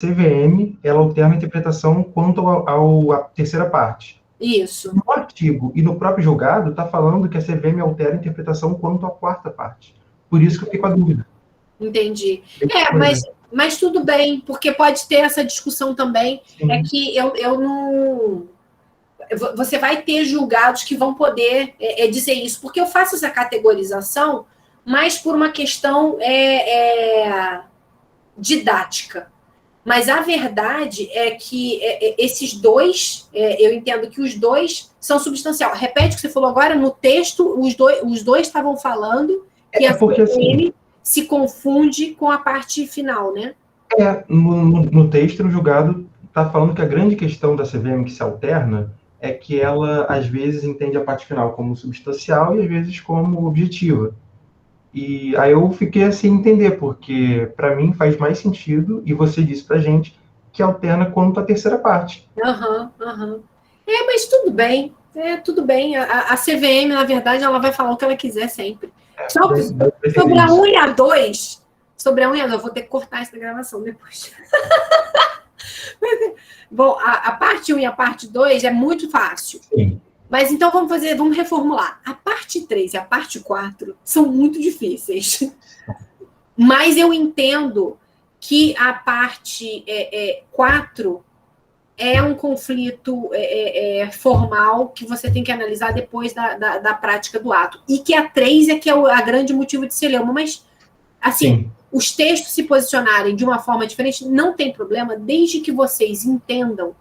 CVM, ela alterna a interpretação quanto à terceira parte. Isso. No artigo e no próprio julgado, está falando que a CVM altera a interpretação quanto à quarta parte. Por isso que eu fiquei com a dúvida. Entendi. Mas tudo bem, porque pode ter essa discussão também. Sim. É que eu não... Você vai ter julgados que vão poder dizer isso, porque eu faço essa categorização mais por uma questão didática. Mas a verdade é que esses dois, eu entendo que os dois são substancial. Repete o que você falou agora, no texto, os dois estavam falando que a CVM assim, se confunde com a parte final, né? No texto, no julgado, está falando que a grande questão da CVM que se alterna é que ela, às vezes, entende a parte final como substancial e, às vezes, como objetiva. E aí eu fiquei assim entender, porque para mim faz mais sentido, e você disse pra gente que alterna quanto à terceira parte. Mas tudo bem. Tudo bem. A CVM, na verdade, ela vai falar o que ela quiser sempre. Sobre a 1 e a 2, eu vou ter que cortar essa gravação depois. Bom, a parte 1 e a parte 2 é muito fácil. Sim. Mas então vamos reformular. A parte 3 e a parte 4 são muito difíceis. Mas eu entendo que a parte 4 é um conflito formal que você tem que analisar depois da prática do ato. E que a 3 é que é a grande motivo de celeuma. Mas, assim, sim, os textos se posicionarem de uma forma diferente não tem problema, desde que vocês entendam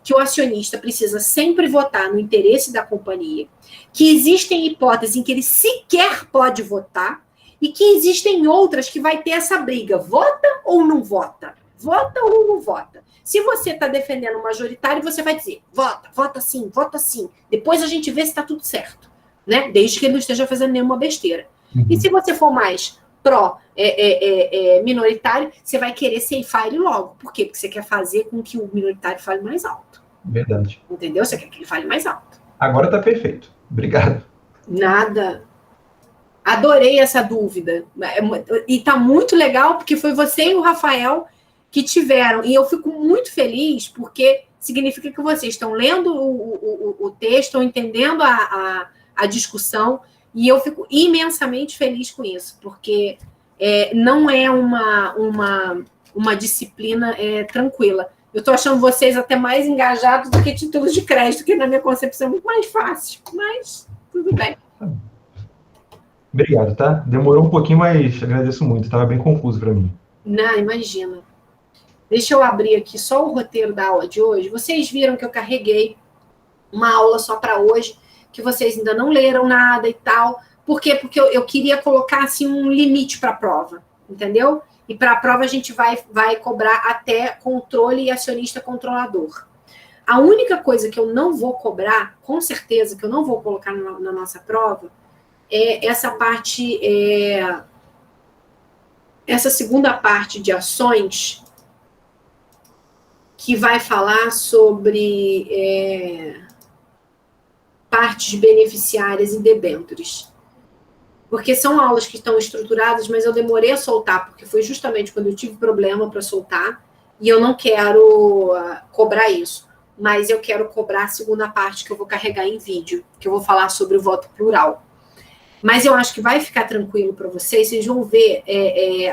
que o acionista precisa sempre votar no interesse da companhia, que existem hipóteses em que ele sequer pode votar e que existem outras que vai ter essa briga, vota ou não vota? Vota ou não vota? Se você está defendendo o majoritário, você vai dizer, vota sim, depois a gente vê se está tudo certo, né? Desde que ele não esteja fazendo nenhuma besteira. Uhum. E se você for mais minoritário, você vai querer ceifar ele logo. Por quê? Porque você quer fazer com que o minoritário fale mais alto. Verdade. Entendeu? Você quer que ele fale mais alto. Agora tá perfeito. Obrigado. Nada. Adorei essa dúvida. E tá muito legal, porque foi você e o Rafael que tiveram. E eu fico muito feliz, porque significa que vocês estão lendo o texto, estão entendendo a discussão. E eu fico imensamente feliz com isso, porque não é uma disciplina tranquila. Eu estou achando vocês até mais engajados do que títulos de crédito, que na minha concepção é muito mais fácil, mas tudo bem. Obrigado, tá? Demorou um pouquinho, mas agradeço muito, estava bem confuso para mim. Não, imagina. Deixa eu abrir aqui só o roteiro da aula de hoje. Vocês viram que eu carreguei uma aula só para hoje, que vocês ainda não leram nada e tal. Por quê? Porque eu queria colocar assim, um limite para a prova, entendeu? E para a prova a gente vai cobrar até controle e acionista controlador. A única coisa que eu não vou cobrar, com certeza, que eu não vou colocar na nossa prova, é essa parte, essa segunda parte de ações, que vai falar sobre partes beneficiárias e debêntures. Porque são aulas que estão estruturadas, mas eu demorei a soltar, porque foi justamente quando eu tive problema para soltar, e eu não quero cobrar isso, mas eu quero cobrar a segunda parte que eu vou carregar em vídeo, que eu vou falar sobre o voto plural. Mas eu acho que vai ficar tranquilo para vocês vão ver,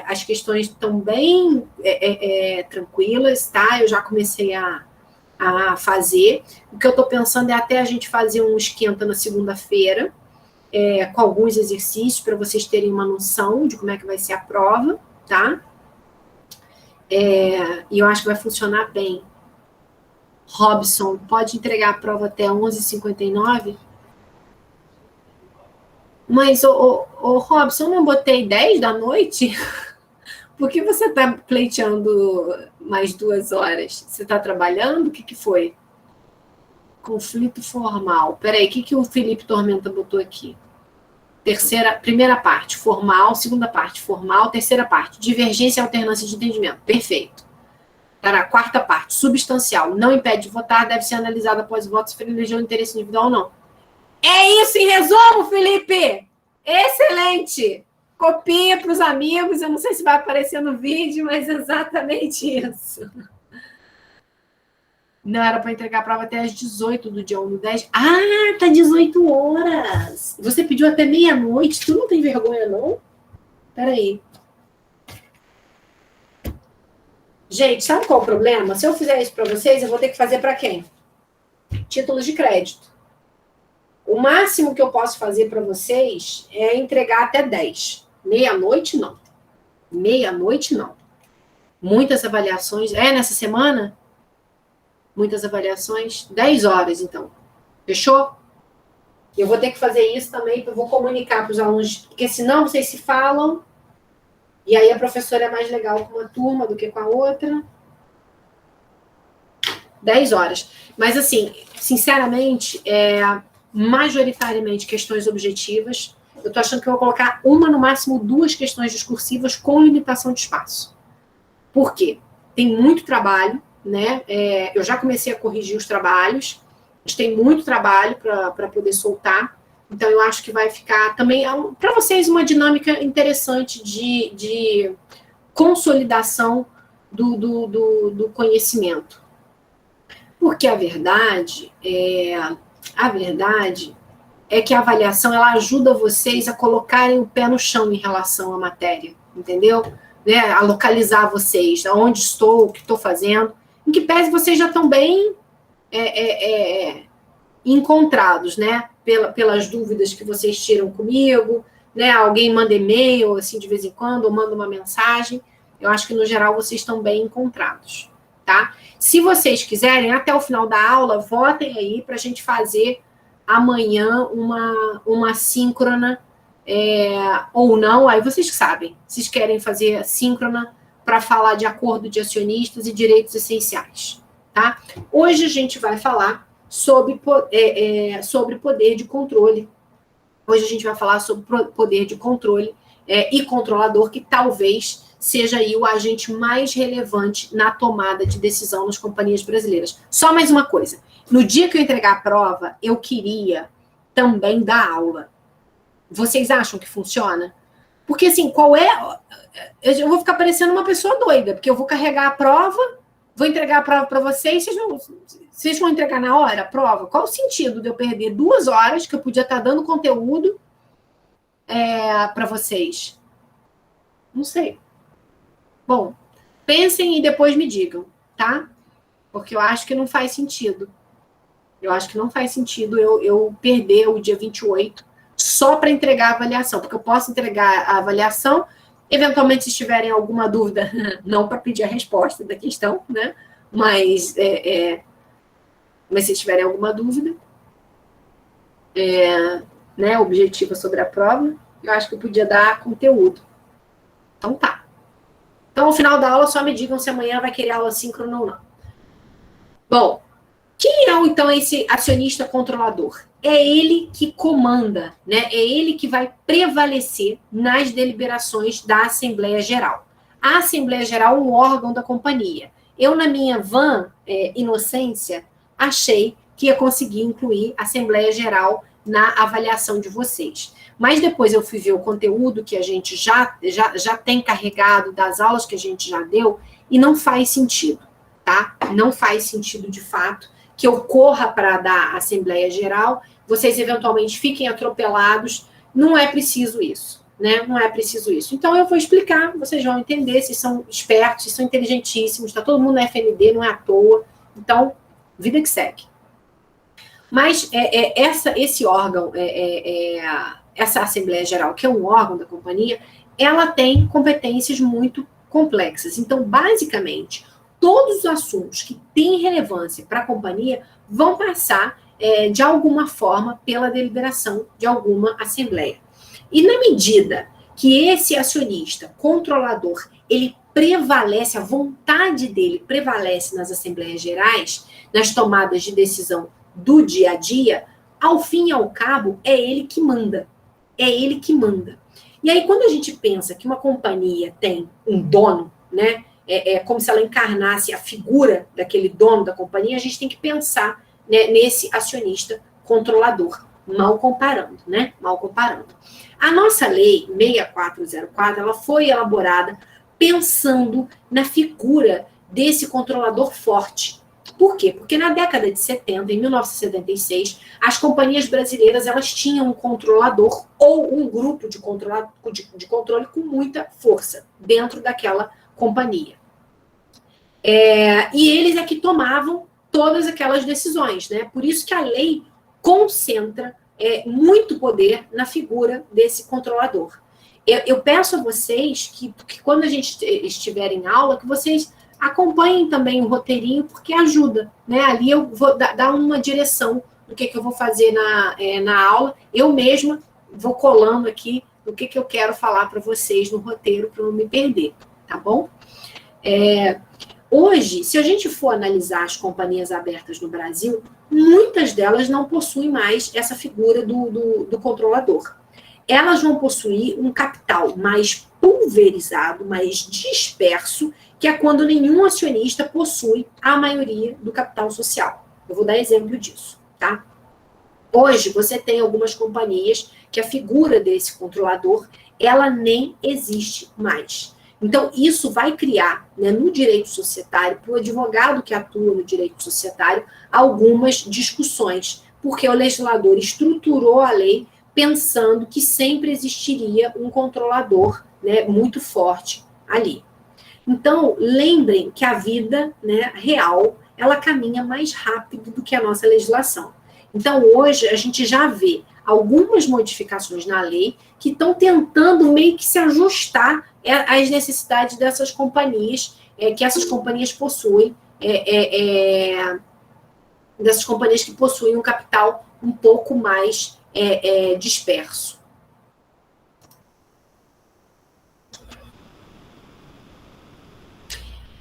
as questões estão bem tranquilas, tá? Eu já comecei a fazer. O que eu estou pensando é até a gente fazer um esquenta na segunda-feira, com alguns exercícios, para vocês terem uma noção de como é que vai ser a prova, tá? E eu acho que vai funcionar bem. Robson, pode entregar a prova até 11h59? Mas, Robson, eu não botei 10 da noite? Por que você está pleiteando mais 2 horas? Você está trabalhando? O que foi? Conflito formal. Peraí, o que o Felipe Tormenta botou aqui? Primeira parte, formal. Segunda parte, formal. Terceira parte, divergência e alternância de entendimento. Perfeito. Para a quarta parte, substancial. Não impede de votar, deve ser analisada após o voto se privilegiou o interesse individual ou não. É isso em resumo, Felipe! Excelente! Copia para os amigos, eu não sei se vai aparecer no vídeo, mas é exatamente isso. Não, era para entregar a prova até às 18 do dia 1 do 10. Ah, tá 18 horas. Você pediu até meia-noite. Tu não tem vergonha, não? Peraí. Gente, sabe qual é o problema? Se eu fizer isso para vocês, eu vou ter que fazer para quem? Títulos de crédito. O máximo que eu posso fazer para vocês é entregar até 10. Meia-noite, não. Meia-noite, não. Muitas avaliações. É nessa semana? Muitas avaliações. 10 horas, então. Fechou? Eu vou ter que fazer isso também, eu vou comunicar para os alunos, porque senão vocês se falam, e aí a professora é mais legal com uma turma do que com a outra. 10 horas. Mas, assim, sinceramente, majoritariamente questões objetivas. Eu estou achando que eu vou colocar uma, no máximo 2 questões discursivas com limitação de espaço. Por quê? Tem muito trabalho, né? Eu já comecei a corrigir os trabalhos, a gente tem muito trabalho para poder soltar, então eu acho que vai ficar também, para vocês, uma dinâmica interessante de consolidação do conhecimento. Porque a verdade é que a avaliação ela ajuda vocês a colocarem o pé no chão em relação à matéria, entendeu? Né? A localizar vocês, aonde estou, o que estou fazendo, em que pese vocês já estão bem encontrados, né? Pelas dúvidas que vocês tiram comigo, né? Alguém manda e-mail, assim, de vez em quando, ou manda uma mensagem. Eu acho que, no geral, vocês estão bem encontrados, tá? Se vocês quiserem, até o final da aula, votem aí para a gente fazer amanhã uma síncrona, ou não, aí vocês sabem. Vocês querem fazer síncrona para falar de acordo de acionistas e direitos essenciais, tá? Hoje a gente vai falar sobre poder de controle. Hoje a gente vai falar sobre poder de controle e controlador, que talvez seja aí o agente mais relevante na tomada de decisão nas companhias brasileiras. Só mais uma coisa. No dia que eu entregar a prova, eu queria também dar aula. Vocês acham que funciona? Porque, assim, eu vou ficar parecendo uma pessoa doida, porque eu vou carregar a prova, vou entregar a prova para vocês, vocês vão entregar na hora a prova? Qual o sentido de eu perder 2 horas que eu podia estar dando conteúdo para vocês? Não sei. Bom, pensem e depois me digam, tá? Porque eu acho que não faz sentido. Eu acho que não faz sentido eu perder o dia 28 só para entregar a avaliação, porque eu posso entregar a avaliação, eventualmente, se tiverem alguma dúvida, não para pedir a resposta da questão, né? Mas se tiverem alguma dúvida, né, objetiva sobre a prova, eu acho que eu podia dar conteúdo. Então tá. Então, ao final da aula, só me digam se amanhã vai querer aula síncrona ou não. Bom, quem é, então, esse acionista controlador? É ele que comanda, né? É ele que vai prevalecer nas deliberações da Assembleia Geral. A Assembleia Geral é um órgão da companhia. Eu, na minha vã inocência, achei que ia conseguir incluir a Assembleia Geral na avaliação de vocês. Mas depois eu fui ver o conteúdo que a gente já tem carregado das aulas que a gente já deu e não faz sentido, tá? Não faz sentido, de fato, que eu corra para dar a Assembleia Geral, vocês eventualmente fiquem atropelados. Não é preciso isso, né? Não é preciso isso. Então, eu vou explicar, vocês vão entender, vocês são espertos, vocês são inteligentíssimos, está todo mundo na FND, não é à toa. Então, vida que segue. Mas esse órgão, essa Assembleia Geral, que é um órgão da companhia, ela tem competências muito complexas. Então, basicamente, todos os assuntos que têm relevância para a companhia vão passar, de alguma forma, pela deliberação de alguma assembleia. E na medida que esse acionista controlador, ele prevalece, a vontade dele prevalece nas assembleias gerais, nas tomadas de decisão do dia a dia, ao fim e ao cabo, é ele que manda. É ele que manda. E aí, quando a gente pensa que uma companhia tem um dono, né? É como se ela encarnasse a figura daquele dono da companhia, a gente tem que pensar, né, nesse acionista controlador. mal comparando, né? Mal comparando. A nossa lei 6404, ela foi elaborada pensando na figura desse controlador forte. Por quê? Porque na década de 70, em 1976, as companhias brasileiras elas tinham um controlador ou um grupo de controle com muita força dentro daquela companhia. E eles é que tomavam todas aquelas decisões, né? Por isso que a lei concentra muito poder na figura desse controlador. Eu peço a vocês que quando a gente estiver em aula, que vocês acompanhem também o roteirinho, porque ajuda, né? Ali eu vou dar uma direção do que eu vou fazer na aula. Eu mesma vou colando aqui o que eu quero falar para vocês no roteiro, para não me perder, tá bom? Hoje, se a gente for analisar as companhias abertas no Brasil, muitas delas não possuem mais essa figura do controlador. Elas vão possuir um capital mais pulverizado, mais disperso, que é quando nenhum acionista possui a maioria do capital social. Eu vou dar exemplo disso, tá? Hoje, você tem algumas companhias que a figura desse controlador, ela nem existe mais. Então, isso vai criar, né, no direito societário, para o advogado que atua no direito societário, algumas discussões, porque o legislador estruturou a lei pensando que sempre existiria um controlador, né, muito forte ali. Então, lembrem que a vida, né, real, ela caminha mais rápido do que a nossa legislação. Então, hoje, a gente já vê algumas modificações na lei que estão tentando meio que se ajustar às necessidades dessas companhias, que essas companhias possuem, dessas companhias que possuem um capital um pouco mais disperso.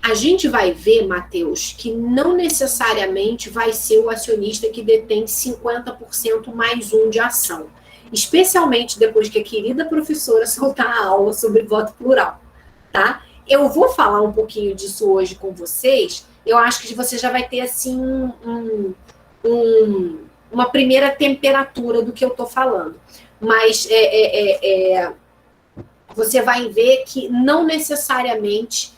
A gente vai ver, Matheus, que não necessariamente vai ser o acionista que detém 50% mais um de ação. Especialmente depois que a querida professora soltar a aula sobre voto plural, tá? Eu vou falar um pouquinho disso hoje com vocês. Eu acho que você já vai ter, assim, uma primeira temperatura do que eu estou falando. Mas você vai ver que não necessariamente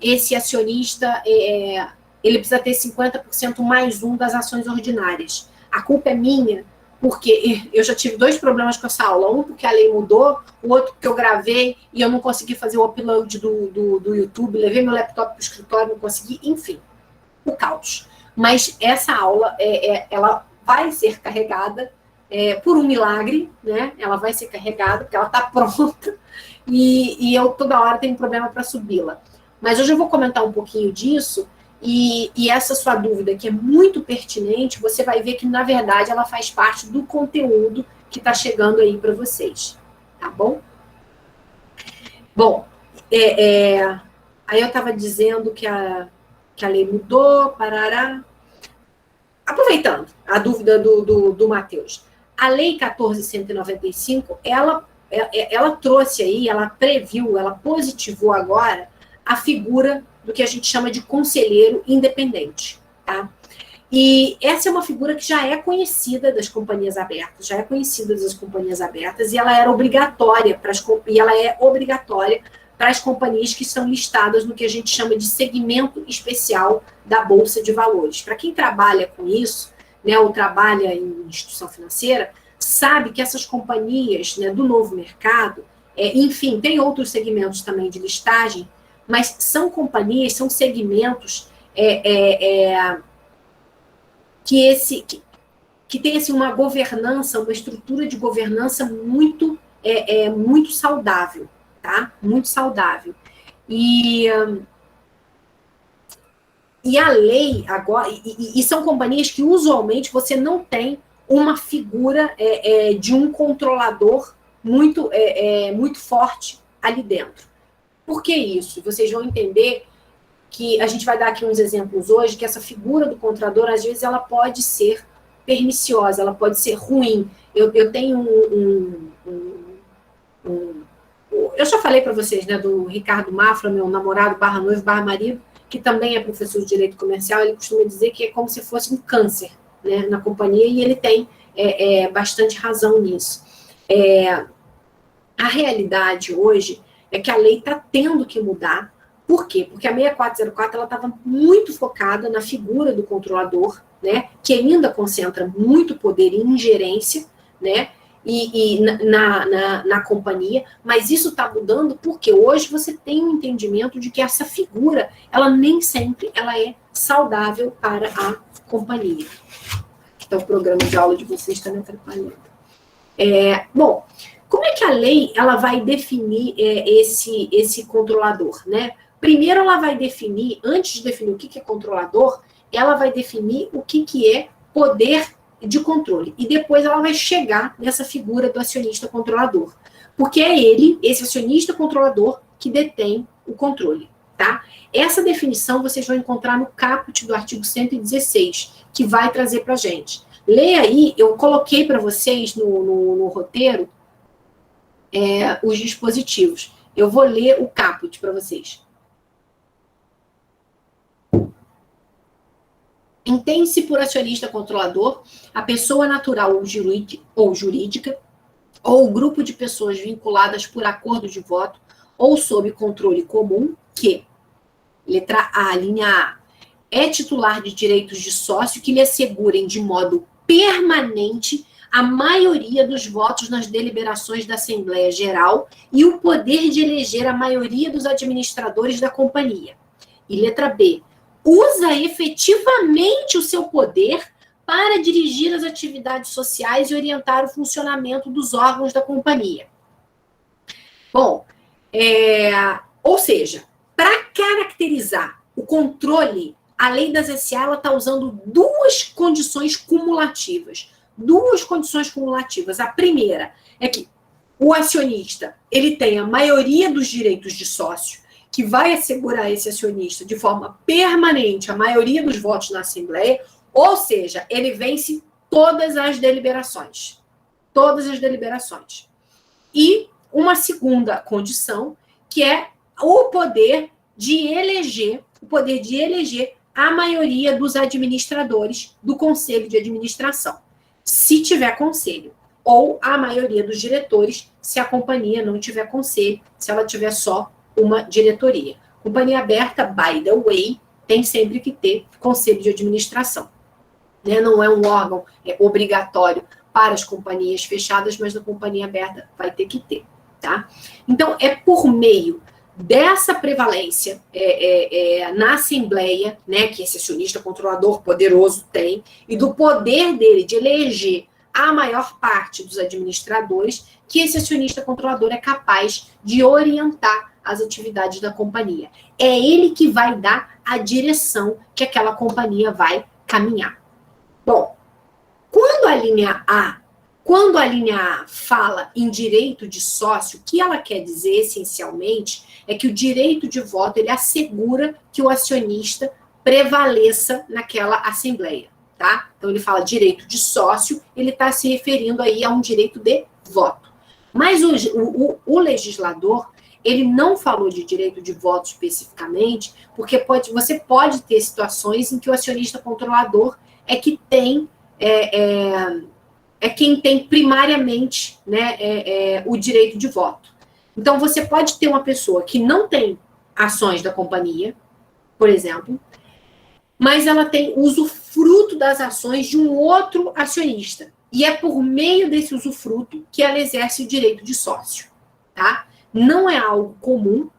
esse acionista ele precisa ter 50% mais um das ações ordinárias. A culpa é minha, porque eu já tive 2 problemas com essa aula. Um porque a lei mudou, o outro porque eu gravei e eu não consegui fazer o upload do YouTube, levei meu laptop para o escritório, não consegui, enfim, o caos. Mas essa aula, ela vai ser carregada por um milagre, né? Ela vai ser carregada, porque ela está pronta, e eu toda hora tenho problema para subi-la. Mas hoje eu vou comentar um pouquinho disso, e essa sua dúvida, que é muito pertinente, você vai ver que, na verdade, ela faz parte do conteúdo que está chegando aí para vocês, tá bom? Bom, aí eu estava dizendo que a lei mudou, parará. Aproveitando a dúvida do Matheus, a Lei 14.195, ela trouxe aí, ela previu, ela positivou agora a figura do que a gente chama de conselheiro independente, tá? E essa é uma figura que já é conhecida das companhias abertas, e ela era obrigatória para as companhias que estão listadas no que a gente chama de segmento especial da Bolsa de Valores. Para quem trabalha com isso, né, ou trabalha em instituição financeira, sabe que essas companhias, né, do novo mercado, enfim, tem outros segmentos também de listagem, mas são companhias, são segmentos que tem assim, uma governança, uma estrutura de governança muito saudável, tá? Muito saudável. E a lei agora, e são companhias que usualmente você não tem uma figura de um controlador muito forte ali dentro. Por que isso? Vocês vão entender que a gente vai dar aqui uns exemplos hoje, que essa figura do controlador, às vezes, ela pode ser perniciosa, ela pode ser ruim. Eu tenho eu já falei para vocês, né, do Ricardo Mafra, meu namorado / noivo / marido, que também é professor de direito comercial. Ele costuma dizer que é como se fosse um câncer, né, na companhia, e ele tem bastante razão nisso. A realidade hoje é que a lei está tendo que mudar. Por quê? Porque a 6404 ela estava muito focada na figura do controlador, né, que ainda concentra muito poder e ingerência, né, na companhia, mas isso está mudando porque hoje você tem um entendimento de que essa figura, ela nem sempre ela é saudável para a companhia. Então, o programa de aula de vocês está me atrapalhando. Bom, como é que a lei ela vai definir esse controlador, né? Primeiro, ela vai definir, antes de definir o que é controlador, ela vai definir o que é poder de controle. E depois ela vai chegar nessa figura do acionista controlador. Porque é ele, esse acionista controlador, que detém o controle, tá? Essa definição vocês vão encontrar no caput do artigo 116, que vai trazer para a gente. Leia aí, eu coloquei para vocês no roteiro os dispositivos. Eu vou ler o caput para vocês. Entende-se por acionista controlador a pessoa natural ou jurídica, ou o grupo de pessoas vinculadas por acordo de voto ou sob controle comum, que, letra A, linha A, é titular de direitos de sócio que lhe assegurem de modo permanente a maioria dos votos nas deliberações da Assembleia Geral e o poder de eleger a maioria dos administradores da companhia. E letra B, usa efetivamente o seu poder para dirigir as atividades sociais e orientar o funcionamento dos órgãos da companhia. Bom, ou seja, para caracterizar o controle, a lei das SA está usando duas condições cumulativas. A primeira é que o acionista ele tem a maioria dos direitos de sócio, que vai assegurar esse acionista de forma permanente a maioria dos votos na Assembleia, ou seja, ele vence todas as deliberações. E uma segunda condição, que é o poder de eleger a maioria dos administradores do Conselho de Administração, se tiver conselho, ou a maioria dos diretores, se a companhia não tiver conselho, se ela tiver só uma diretoria. Companhia aberta, by the way, tem sempre que ter conselho de administração. Né? Não é um órgão obrigatório para as companhias fechadas, mas na companhia aberta vai ter que ter. Tá? Então, é por meio dessa prevalência na Assembleia, né, que esse acionista controlador poderoso tem, e do poder dele de eleger a maior parte dos administradores, que esse acionista controlador é capaz de orientar as atividades da companhia. É ele que vai dar a direção que aquela companhia vai caminhar. Bom, quando a linha A fala em direito de sócio, o que ela quer dizer essencialmente é que o direito de voto ele assegura que o acionista prevaleça naquela assembleia, tá? Então ele fala direito de sócio, ele está se referindo aí a um direito de voto. Mas o legislador ele não falou de direito de voto especificamente, porque você pode ter situações em que o acionista controlador é que tem quem tem primariamente, né, o direito de voto. Então, você pode ter uma pessoa que não tem ações da companhia, por exemplo, mas ela tem usufruto das ações de um outro acionista. E é por meio desse usufruto que ela exerce o direito de sócio. Tá? Não é algo comum,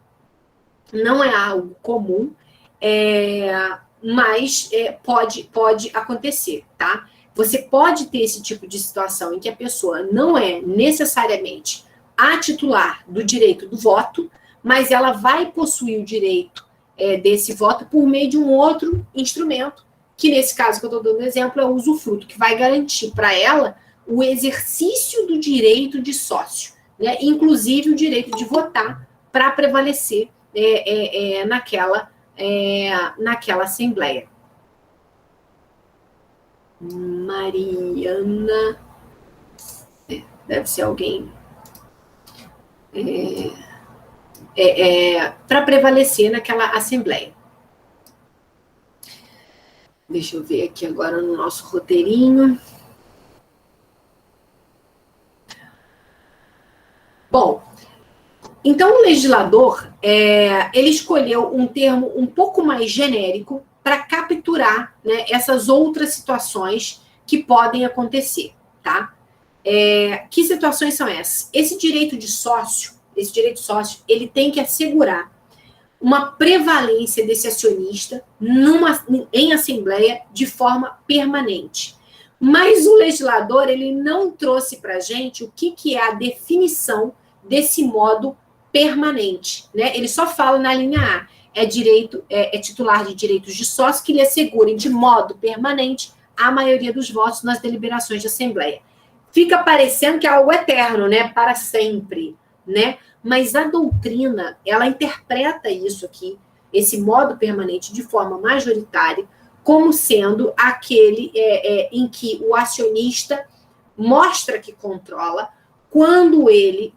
mas pode acontecer, tá? Você pode ter esse tipo de situação em que a pessoa não é necessariamente a titular do direito do voto, mas ela vai possuir o direito desse voto por meio de um outro instrumento, que nesse caso que eu estou dando exemplo é o usufruto, que vai garantir para ela o exercício do direito de sócio, né? Inclusive o direito de votar para prevalecer naquela assembleia. Mariana, deve ser alguém para prevalecer naquela assembleia. Deixa eu ver aqui agora no nosso roteirinho. Bom, então o legislador, ele escolheu um termo um pouco mais genérico para capturar, né, essas outras situações que podem acontecer, tá? Que situações são essas? Esse direito sócio, ele tem que assegurar uma prevalência desse acionista em assembleia de forma permanente. Mas o legislador, ele não trouxe para a gente o que é a definição desse modo permanente, né? Ele só fala na linha A, é titular de direitos de sócio que lhe assegurem de modo permanente a maioria dos votos nas deliberações de assembleia. Fica parecendo que é algo eterno, né? Para sempre, né? Mas a doutrina, ela interpreta isso aqui, esse modo permanente, de forma majoritária, como sendo aquele em que o acionista mostra que controla quando ele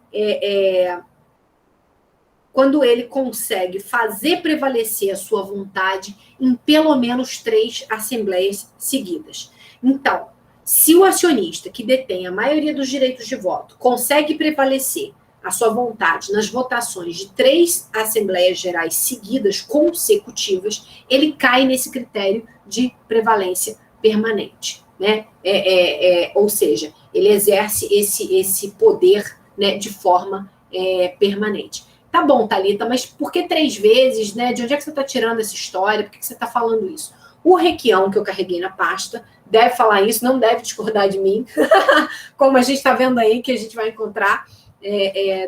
consegue fazer prevalecer a sua vontade em pelo menos 3 assembleias seguidas. Então, se o acionista que detém a maioria dos direitos de voto consegue prevalecer a sua vontade nas votações de 3 assembleias gerais seguidas, consecutivas, ele cai nesse critério de prevalência permanente, né? Ou seja, ele exerce esse poder, né, de forma permanente. Tá bom, Thalita, mas por que 3 vezes, né? De onde é que você está tirando essa história? Por que você está falando isso? O Requião, que eu carreguei na pasta, deve falar isso, não deve discordar de mim, como a gente está vendo aí, que a gente vai encontrar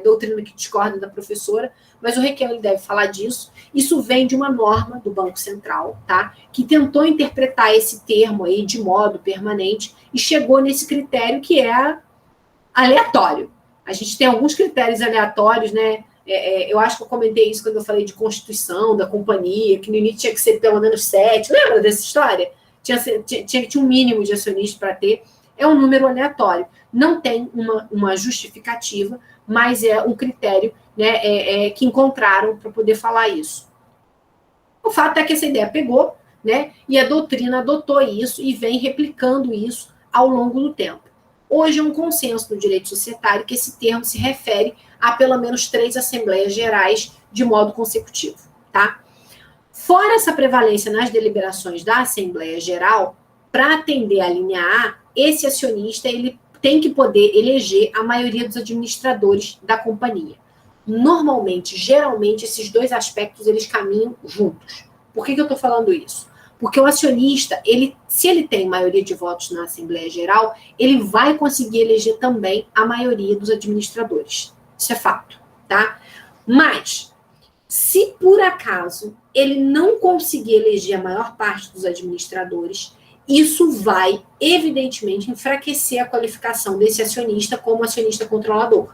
doutrina que discorda da professora, mas o Requião, ele deve falar disso. Isso vem de uma norma do Banco Central, tá? Que tentou interpretar esse termo aí de modo permanente e chegou nesse critério que é aleatório. A gente tem alguns critérios aleatórios, né? Eu acho que eu comentei isso quando eu falei de constituição da companhia, que no início tinha que ser pelo menos 7. Lembra dessa história? Tinha que ter um mínimo de acionistas para ter. É um número aleatório. Não tem uma justificativa, mas é um critério, né, que encontraram para poder falar isso. O fato é que essa ideia pegou, né, e a doutrina adotou isso e vem replicando isso ao longo do tempo. Hoje é um consenso no direito societário que esse termo se refere a pelo menos 3 assembleias gerais de modo consecutivo, tá? Fora essa prevalência nas deliberações da Assembleia Geral, para atender a linha A, esse acionista ele tem que poder eleger a maioria dos administradores da companhia. Normalmente, geralmente, esses 2 aspectos eles caminham juntos. Por que eu estou falando isso? Porque o acionista, se ele tem maioria de votos na Assembleia Geral, ele vai conseguir eleger também a maioria dos administradores. Isso é fato, tá? Mas, se por acaso ele não conseguir eleger a maior parte dos administradores, isso vai, evidentemente, enfraquecer a qualificação desse acionista como acionista controlador.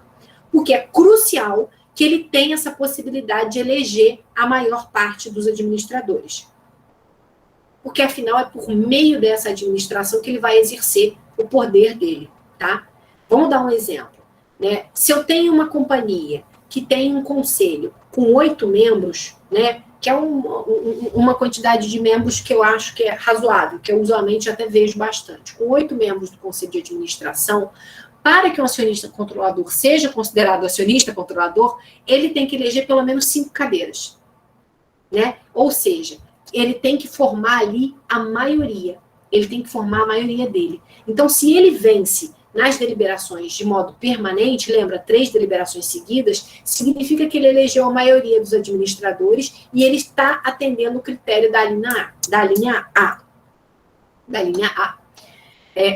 Porque é crucial que ele tenha essa possibilidade de eleger a maior parte dos administradores. Porque, afinal, é por meio dessa administração que ele vai exercer o poder dele, tá? Vamos dar um exemplo, né? Se eu tenho uma companhia que tem um conselho com 8 membros, né, que é uma quantidade de membros que eu acho que é razoável, que eu usualmente até vejo bastante. Com 8 membros do conselho de administração, para que um acionista controlador seja considerado acionista controlador, ele tem que eleger pelo menos 5 cadeiras, né? Ou seja, ele tem que formar ali a maioria. Ele tem que formar a maioria dele. Então, se ele vence nas deliberações de modo permanente, lembra, 3 deliberações seguidas, significa que ele elegeu a maioria dos administradores e ele está atendendo o critério da linha A.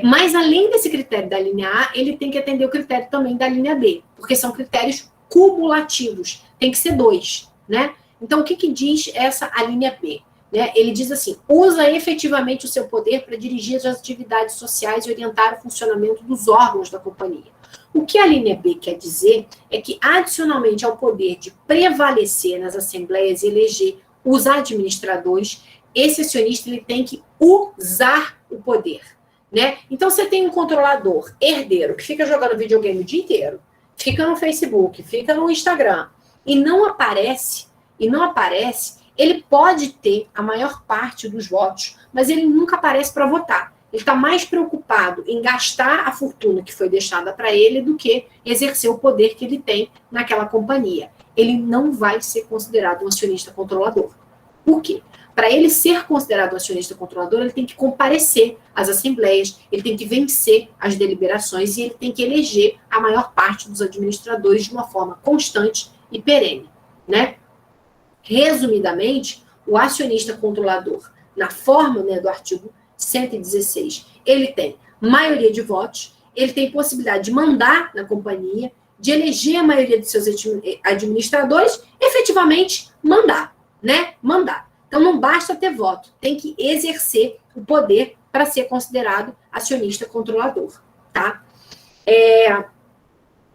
Mas, além desse critério da linha A, ele tem que atender o critério também da linha B, porque são critérios cumulativos. Tem que ser 2, né? Então, o que diz a linha B? Né? Ele diz assim, usa efetivamente o seu poder para dirigir as atividades sociais e orientar o funcionamento dos órgãos da companhia. O que a linha B quer dizer é que, adicionalmente ao poder de prevalecer nas assembleias e eleger os administradores, esse acionista ele tem que usar o poder. Né? Então, você tem um controlador herdeiro que fica jogando videogame o dia inteiro, fica no Facebook, fica no Instagram, e não aparece, ele pode ter a maior parte dos votos, mas ele nunca aparece para votar. Ele está mais preocupado em gastar a fortuna que foi deixada para ele do que exercer o poder que ele tem naquela companhia. Ele não vai ser considerado um acionista controlador. Por quê? Para ele ser considerado um acionista controlador, ele tem que comparecer às assembleias, ele tem que vencer as deliberações e ele tem que eleger a maior parte dos administradores de uma forma constante e perene, né? Resumidamente, o acionista controlador, na forma, né, do artigo 116, ele tem maioria de votos, ele tem possibilidade de mandar na companhia, de eleger a maioria dos seus administradores, efetivamente mandar, né? Mandar. Então, não basta ter voto, tem que exercer o poder para ser considerado acionista controlador, tá?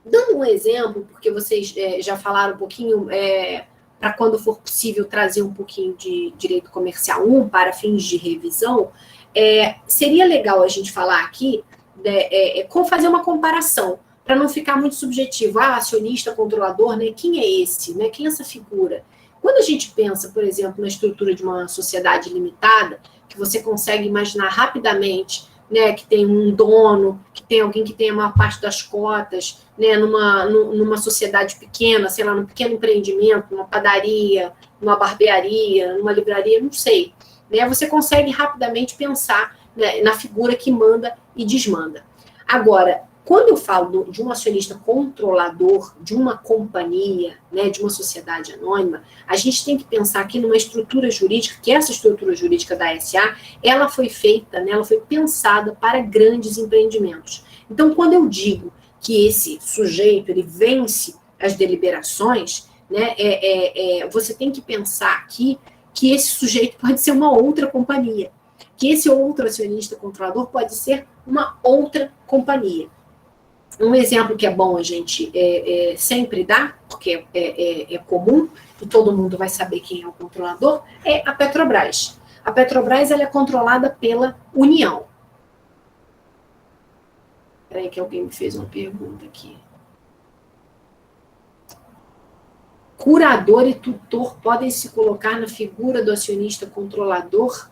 Dando um exemplo, porque vocês já falaram um pouquinho, para quando for possível trazer um pouquinho de direito comercial 1 para fins de revisão, seria legal a gente falar aqui, fazer uma comparação, para não ficar muito subjetivo. Acionista controlador, né? Quem é esse? Né? Quem é essa figura? Quando a gente pensa, por exemplo, na estrutura de uma sociedade limitada, que você consegue imaginar rapidamente, né, que tem um dono, que tem alguém que tem a maior parte das cotas, né, numa sociedade pequena, sei lá, num pequeno empreendimento, numa padaria, numa barbearia, numa livraria, não sei. Né, você consegue rapidamente pensar, né, na figura que manda e desmanda. Agora, quando eu falo de um acionista controlador de uma companhia, né, de uma sociedade anônima, a gente tem que pensar aqui numa estrutura jurídica, que essa estrutura jurídica da SA, ela foi feita, né, ela foi pensada para grandes empreendimentos. Então, quando eu digo que esse sujeito, ele vence as deliberações, né, você tem que pensar aqui que esse sujeito pode ser uma outra companhia, que esse outro acionista controlador pode ser uma outra companhia. Um exemplo que é bom a gente sempre dar, porque é comum, e todo mundo vai saber quem é o controlador, é a Petrobras. A Petrobras, ela é controlada pela União. Espera aí que alguém me fez uma pergunta aqui. Curador e tutor podem se colocar na figura do acionista controlador?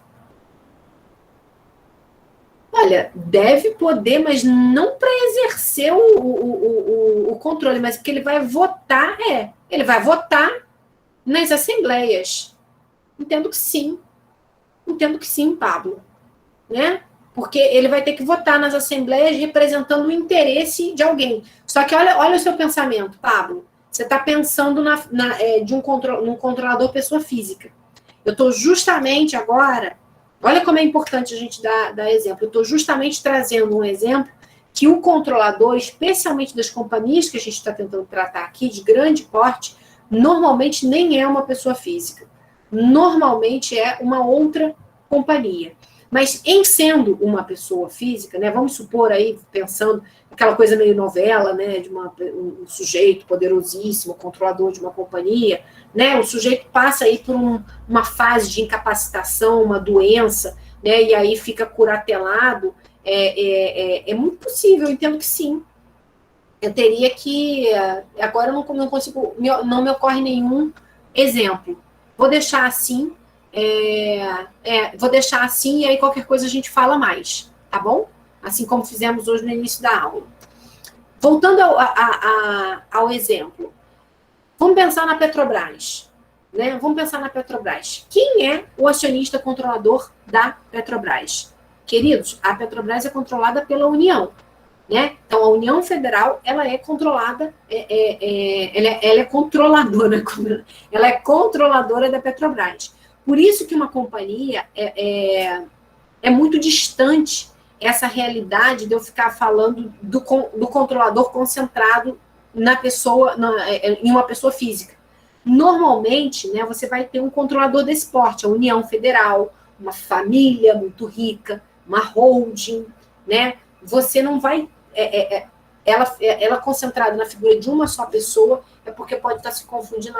Olha, deve poder, mas não para exercer o controle, mas porque ele vai votar, ele vai votar nas assembleias. Entendo que sim, Pablo, né? Porque ele vai ter que votar nas assembleias representando o interesse de alguém. Só que olha o seu pensamento, Pablo. Você está pensando num controlador pessoa física. Eu estou justamente agora... Olha como é importante a gente dar exemplo. Eu estou justamente trazendo um exemplo que o controlador, especialmente das companhias que a gente está tentando tratar aqui, de grande porte, normalmente nem é uma pessoa física. Normalmente é uma outra companhia. Mas em sendo uma pessoa física, né, vamos supor aí, pensando aquela coisa meio novela, né, de um sujeito poderosíssimo, controlador de uma companhia, né, o sujeito passa aí por uma fase de incapacitação, uma doença, né, e aí fica curatelado, é muito possível, eu entendo que sim. Eu teria que, agora eu não consigo, não me ocorre nenhum exemplo. Vou deixar assim, e aí qualquer coisa a gente fala mais, tá bom? Assim como fizemos hoje no início da aula. Voltando ao exemplo, vamos pensar na Petrobras, né? Vamos pensar na Petrobras. Quem é o acionista controlador da Petrobras? Queridos, a Petrobras é controlada pela União, né? Então, a União Federal, ela é controlada, ela é controladora, ela é controladora da Petrobras. Por isso que uma companhia é muito distante essa realidade de eu ficar falando do controlador concentrado na pessoa, em uma pessoa física. Normalmente, né, você vai ter um controlador desse porte, a União Federal, uma família muito rica, uma holding, né? Você não vai... ela concentrada na figura de uma só pessoa, é porque pode estar se confundindo,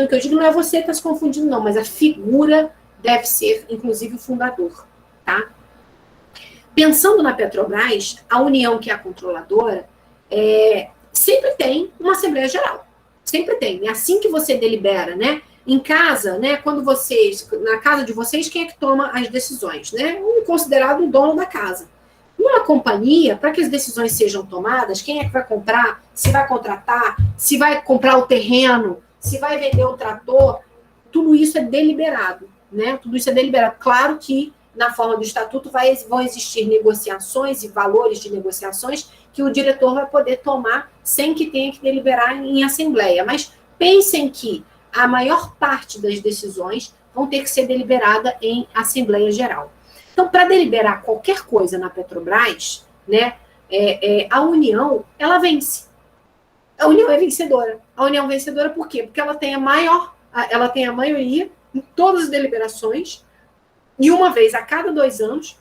que eu digo, não é você que está se confundindo, não, mas a figura deve ser, inclusive, o fundador, tá? Pensando na Petrobras, a União, que é a controladora, sempre tem uma Assembleia Geral. Sempre tem. É assim que você delibera, né? Em casa, né, quando vocês, na casa de vocês, quem é que toma as decisões, né? Considerado o dono da casa. Numa companhia, para que as decisões sejam tomadas, quem é que vai comprar, se vai contratar, se vai comprar o terreno, se vai vender o trator, tudo isso é deliberado, né? Tudo isso é deliberado. Claro que na forma do estatuto vão existir negociações e valores de negociações que o diretor vai poder tomar sem que tenha que deliberar em assembleia. Mas pensem que a maior parte das decisões vão ter que ser deliberada em Assembleia Geral. Então, para deliberar qualquer coisa na Petrobras, né, a União, ela vence. A União é vencedora. A União é vencedora por quê? Porque ela tem a maioria em todas as deliberações, e uma vez a cada 2 anos,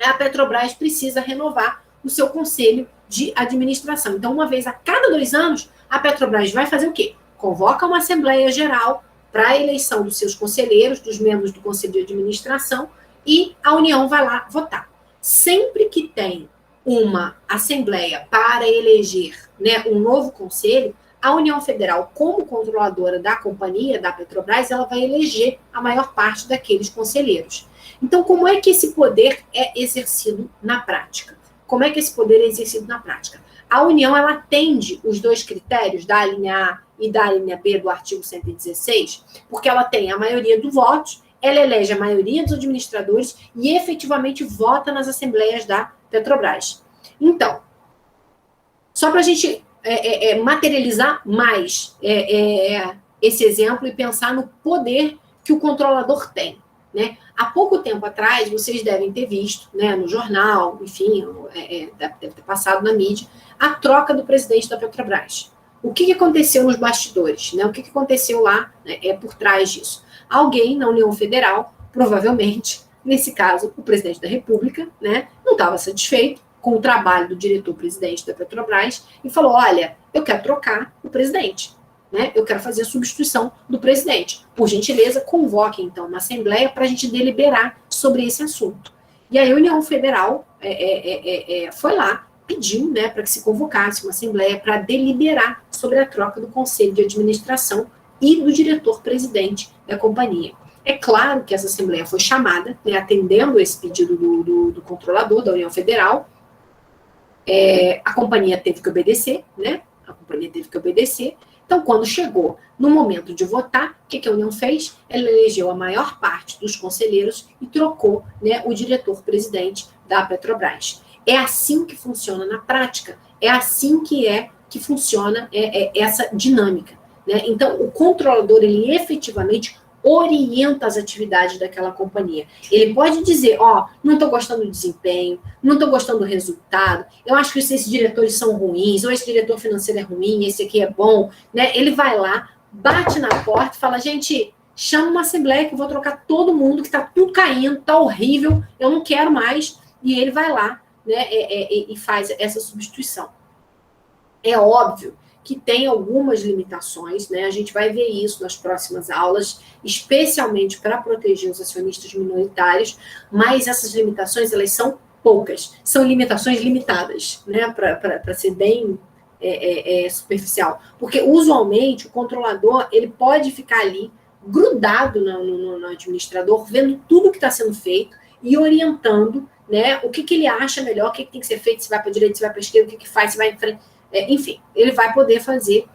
a Petrobras precisa renovar o seu conselho de administração. Então, uma vez a cada 2 anos, a Petrobras vai fazer o quê? Convoca uma Assembleia Geral para a eleição dos seus conselheiros, dos membros do Conselho de Administração, e a União vai lá votar. Sempre que tem uma Assembleia para eleger, né, um novo conselho, a União Federal, como controladora da companhia, da Petrobras, ela vai eleger a maior parte daqueles conselheiros. Então, como é que esse poder é exercido na prática? Como é que esse poder é exercido na prática? A União, ela atende os 2 critérios da linha A e da linha B do artigo 116, porque ela tem a maioria do voto, ela elege a maioria dos administradores e efetivamente vota nas assembleias da Petrobras. Então, só para a gente materializar mais esse exemplo e pensar no poder que o controlador tem, né? Há pouco tempo atrás, vocês devem ter visto, né, no jornal, enfim, deve ter passado na mídia, a troca do presidente da Petrobras. O que aconteceu nos bastidores, né? O que aconteceu lá, né, por trás disso? Alguém na União Federal, provavelmente, nesse caso, o presidente da República, né, não estava satisfeito com o trabalho do diretor-presidente da Petrobras e falou, olha, eu quero trocar o presidente, né, eu quero fazer a substituição do presidente. Por gentileza, convoque, então, uma assembleia para a gente deliberar sobre esse assunto. E aí a União Federal foi lá, pediu, né, para que se convocasse uma assembleia para deliberar sobre a troca do Conselho de Administração e do diretor-presidente da companhia. É claro que essa assembleia foi chamada, né, atendendo esse pedido do controlador da União Federal. A companhia teve que obedecer, né? A companhia teve que obedecer. Então, quando chegou no momento de votar, o que a União fez? Ela elegeu a maior parte dos conselheiros e trocou, né, o diretor-presidente da Petrobras. É assim que funciona na prática. É assim que funciona essa dinâmica, né? Então, o controlador, ele efetivamente orienta as atividades daquela companhia. Ele pode dizer, não estou gostando do desempenho, não estou gostando do resultado, eu acho que esses diretores são ruins, ou esse diretor financeiro é ruim, esse aqui é bom, né? Ele vai lá, bate na porta e fala, gente, chama uma assembleia que eu vou trocar todo mundo, que está tudo caindo, está horrível, eu não quero mais, e ele vai lá, né, e faz essa substituição. É óbvio que tem algumas limitações, né? A gente vai ver isso nas próximas aulas, especialmente para proteger os acionistas minoritários, mas essas limitações, elas são poucas, são limitações limitadas, né? Para ser bem superficial, porque usualmente o controlador, ele pode ficar ali grudado no administrador, vendo tudo que está sendo feito e orientando, né, o que ele acha melhor, o que tem que ser feito, se vai para a direita, se vai para a esquerda, o que faz, se vai em frente. Enfim, ele vai poder fazer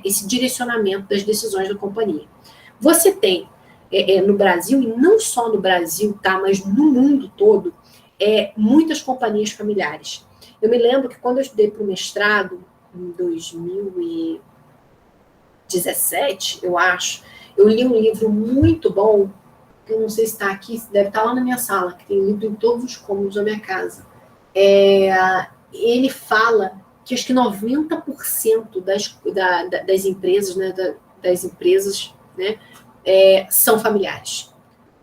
esse direcionamento das decisões da companhia. Você tem no Brasil, e não só no Brasil, tá, mas no mundo todo, muitas companhias familiares. Eu me lembro que quando eu estudei para o mestrado, em 2017, eu acho, eu li um livro muito bom, que eu não sei se está aqui, deve estar lá na minha sala, que tem livro em todos os cômodos da minha casa. Ele fala que acho que 90% das empresas, né, das empresas, né, são familiares.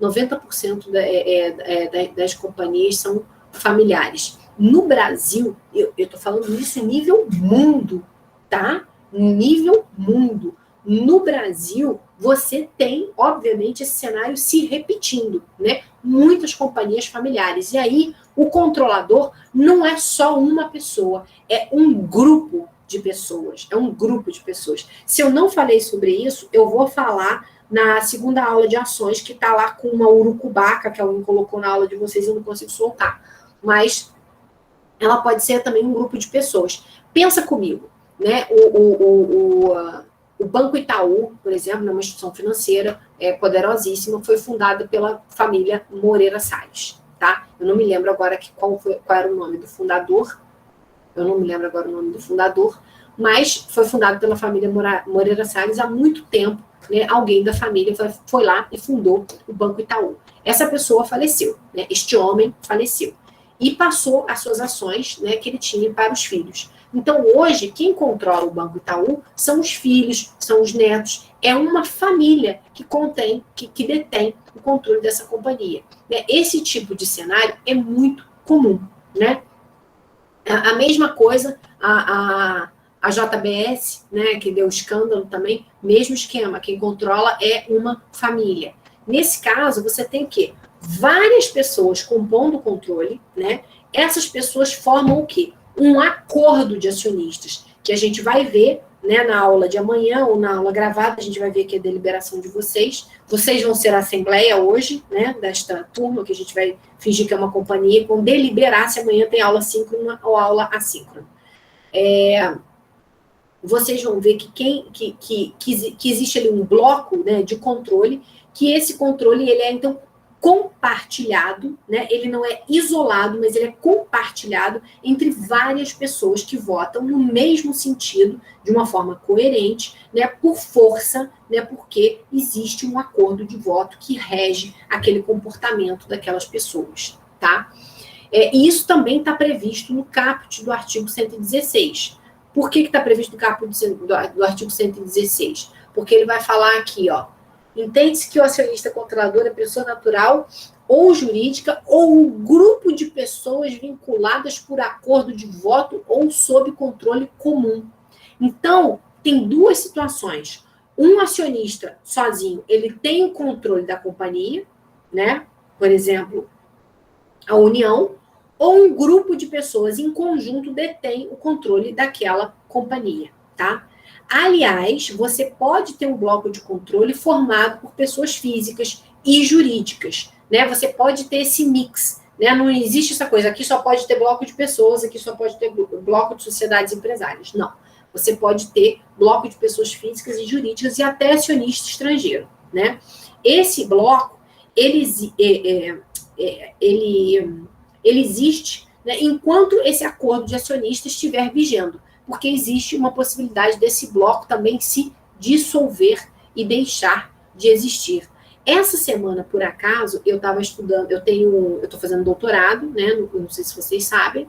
90% das companhias são familiares. No Brasil, eu estou falando isso em nível mundo, tá? Nível mundo. No Brasil, você tem, obviamente, esse cenário se repetindo, né? Muitas companhias familiares. E aí, o controlador não é só uma pessoa, é um grupo de pessoas, é um grupo de pessoas. Se eu não falei sobre isso, eu vou falar na segunda aula de ações, que está lá com uma urucubaca, que alguém colocou na aula de vocês e eu não consigo soltar. Mas ela pode ser também um grupo de pessoas. Pensa comigo, né? O Banco Itaú, por exemplo, é uma instituição financeira poderosíssima, foi fundada pela família Moreira Salles, tá? Eu não me lembro agora qual era o nome do fundador, mas foi fundado pela família Moreira Salles há muito tempo, né? Alguém da família foi lá e fundou o Banco Itaú. Essa pessoa faleceu, né? Este homem faleceu e passou as suas ações, né, que ele tinha para os filhos. Então, hoje, quem controla o Banco Itaú são os filhos, são os netos, é uma família que detém o controle dessa companhia. Esse tipo de cenário é muito comum, né? A mesma coisa, a JBS, né, que deu escândalo também, mesmo esquema, quem controla é uma família. Nesse caso, você tem o quê? Várias pessoas compondo o controle, né? Essas pessoas formam o quê? Um acordo de acionistas, que a gente vai ver, né, na aula de amanhã ou na aula gravada, a gente vai ver aqui a deliberação de vocês. Vocês vão ser a assembleia hoje, né, desta turma, que a gente vai fingir que é uma companhia, vão deliberar se amanhã tem aula síncrona ou aula assíncrona. Vocês vão ver que existe ali um bloco, né, de controle, que esse controle ele é, então, compartilhado, né? Ele não é isolado, mas ele é compartilhado entre várias pessoas que votam no mesmo sentido, de uma forma coerente, né? Por força, né? Porque existe um acordo de voto que rege aquele comportamento daquelas pessoas, tá? E isso também está previsto no caput do artigo 116. Por que está previsto no caput do artigo 116? Porque ele vai falar aqui, ó, entende-se que o acionista controlador é pessoa natural ou jurídica ou um grupo de pessoas vinculadas por acordo de voto ou sob controle comum. Então, tem duas situações. Um acionista sozinho, ele tem o controle da companhia, né? Por exemplo, a união, ou um grupo de pessoas em conjunto detém o controle daquela companhia, tá? Aliás, você pode ter um bloco de controle formado por pessoas físicas e jurídicas, né? Você pode ter esse mix, né? Não existe essa coisa, aqui só pode ter bloco de pessoas, aqui só pode ter bloco de sociedades empresárias. Não. Você pode ter bloco de pessoas físicas e jurídicas e até acionista estrangeiro, né? Esse bloco, ele existe, né, enquanto esse acordo de acionistas estiver vigendo, porque existe uma possibilidade desse bloco também se dissolver e deixar de existir. Essa semana, por acaso, eu estava estudando, eu estou fazendo doutorado, né? Não sei se vocês sabem,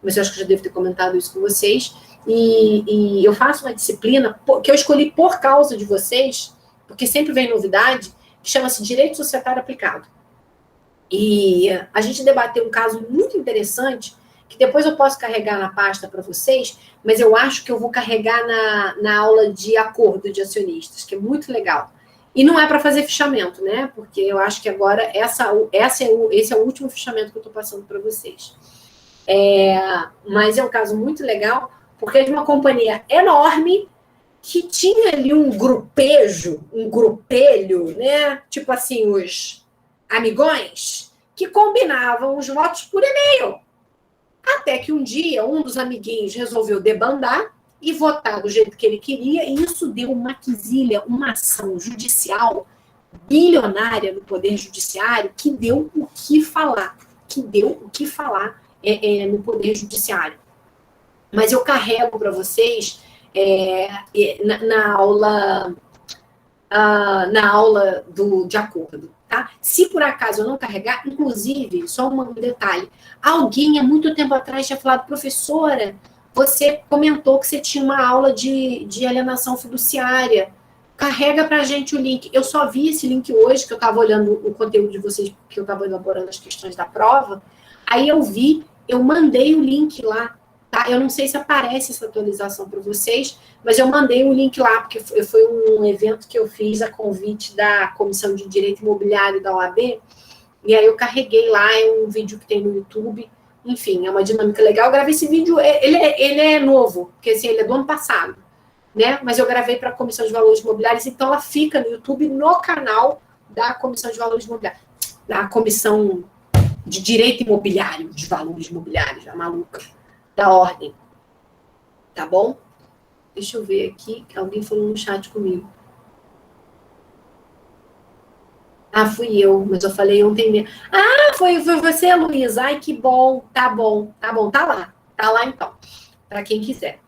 mas eu acho que eu já devo ter comentado isso com vocês, e eu faço uma disciplina que eu escolhi por causa de vocês, porque sempre vem novidade, que chama-se Direito Societário Aplicado. E a gente debateu um caso muito interessante, que depois eu posso carregar na pasta para vocês, mas eu acho que eu vou carregar na aula de acordo de acionistas, que é muito legal. E não é para fazer fichamento, né? Porque eu acho que agora esse é o último fichamento que eu estou passando para vocês. Mas é um caso muito legal, porque é de uma companhia enorme que tinha ali um grupelho, né? Tipo assim, os amigões, que combinavam os votos por e-mail. Até que um dia, um dos amiguinhos resolveu debandar e votar do jeito que ele queria, e isso deu uma quesilha, uma ação judicial bilionária no Poder Judiciário, que deu o que falar, no Poder Judiciário. Mas eu carrego para vocês na aula de acordo. Tá? Se por acaso eu não carregar, inclusive, só um detalhe, alguém há muito tempo atrás tinha falado, professora, você comentou que você tinha uma aula de alienação fiduciária, carrega pra gente o link. Eu só vi esse link hoje, que eu estava olhando o conteúdo de vocês, que eu estava elaborando as questões da prova, aí eu mandei o link lá, tá? Eu não sei se aparece essa atualização para vocês, mas eu mandei um link lá, porque foi um evento que eu fiz a convite da Comissão de Direito Imobiliário da OAB, e aí eu carreguei lá, é um vídeo que tem no YouTube, enfim, é uma dinâmica legal. Eu gravei esse vídeo, ele é novo, porque assim, ele é do ano passado, né? Mas eu gravei para a Comissão de Valores Imobiliários, então ela fica no YouTube, no canal da Comissão de Valores Imobiliários, da Comissão de Direito Imobiliário, de Valores Imobiliários, a maluca, da ordem. Tá bom? Deixa eu ver aqui, que alguém falou no chat comigo. Ah, fui eu, mas eu falei ontem mesmo. Ah, foi você, Luísa. Ai, que bom, tá bom, tá lá então, para quem quiser.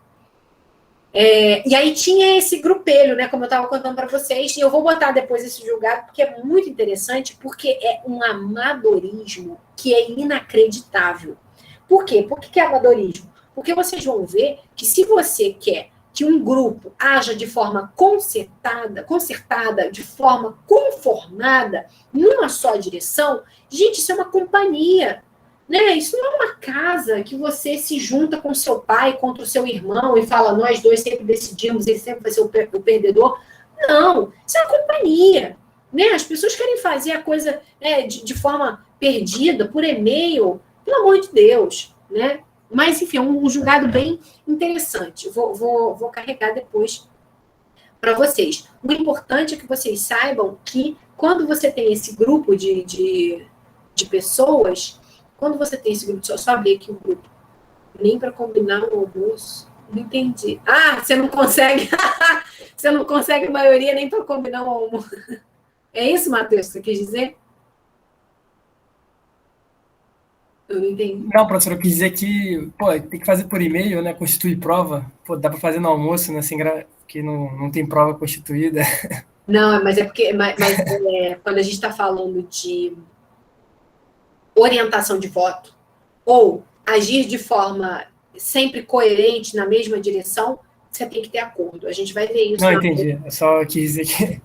E aí tinha esse grupelho, né, como eu estava contando para vocês, e eu vou botar depois esse julgado, porque é muito interessante, porque é um amadorismo que é inacreditável. Por quê? Por que é amadorismo? Porque vocês vão ver que se você quer que um grupo haja de forma concertada, de forma conformada, numa só direção, gente, isso é uma companhia, né? Isso não é uma casa que você se junta com seu pai contra o seu irmão e fala, nós dois sempre decidimos, ele sempre vai ser o perdedor. Não, isso é uma companhia, né? As pessoas querem fazer a coisa de forma perdida, por e-mail, pelo amor de Deus, né? Mas, enfim, é um julgado bem interessante. Vou carregar depois para vocês. O importante é que vocês saibam que quando você tem esse grupo de pessoas, quando você tem esse grupo, só abrir aqui um grupo, nem para combinar o almoço, não entendi. Ah, você não consegue, você não consegue a maioria nem para combinar o almoço. É isso, Matheus, que você quis dizer? Eu não entendi. Não, professor, eu quis dizer que, pô, tem que fazer por e-mail, né? Constituir prova. Pô, dá para fazer no almoço, né? Que não tem prova constituída. Não, mas é porque quando a gente está falando de orientação de voto ou agir de forma sempre coerente na mesma direção, você tem que ter acordo. A gente vai ver isso. Não, entendi. Eu só quis dizer que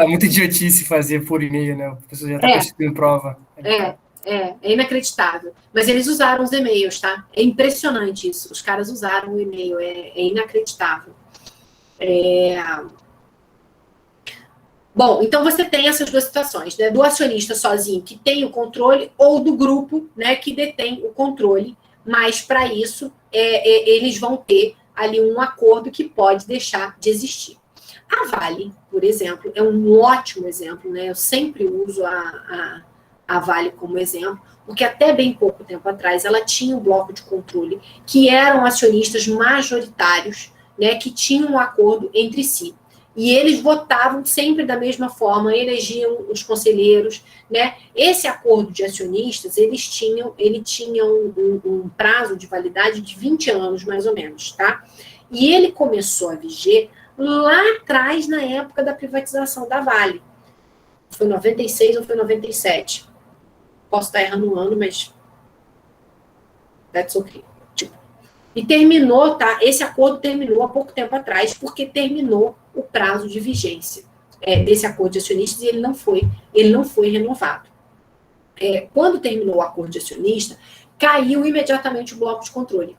muita idiotice fazer por e-mail, né? O professor já está constituindo prova. É inacreditável. Mas eles usaram os e-mails, tá? É impressionante isso. Os caras usaram o e-mail, é inacreditável. Bom, então você tem essas duas situações, né? Do acionista sozinho que tem o controle ou do grupo, né, que detém o controle, mas para isso eles vão ter ali um acordo que pode deixar de existir. A Vale, por exemplo, é um ótimo exemplo, né? Eu sempre uso a Vale como exemplo, porque até bem pouco tempo atrás ela tinha um bloco de controle que eram acionistas majoritários, né, que tinham um acordo entre si. E eles votavam sempre da mesma forma, elegiam os conselheiros, né? Esse acordo de acionistas, ele tinha um prazo de validade de 20 anos, mais ou menos, tá? E ele começou a viger lá atrás, na época da privatização da Vale. Foi 96 ou foi 97? Posso estar errando um ano, mas that's okay. E terminou, tá? Esse acordo terminou há pouco tempo atrás, porque terminou o prazo de vigência desse acordo de acionistas e ele não foi renovado. Quando terminou o acordo de acionista, caiu imediatamente o bloco de controle.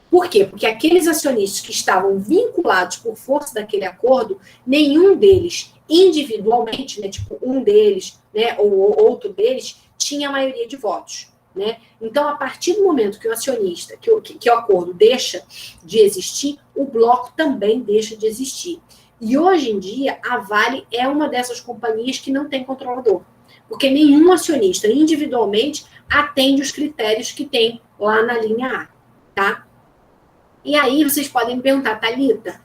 Por quê? Porque aqueles acionistas que estavam vinculados por força daquele acordo, nenhum deles, individualmente, né, tipo um deles, né, ou outro deles, tinha a maioria de votos. Né? Então, a partir do momento que o acionista, que o acordo deixa de existir, o bloco também deixa de existir. E hoje em dia, a Vale é uma dessas companhias que não tem controlador, porque nenhum acionista individualmente atende os critérios que tem lá na linha A, tá? E aí vocês podem me perguntar, Thalita,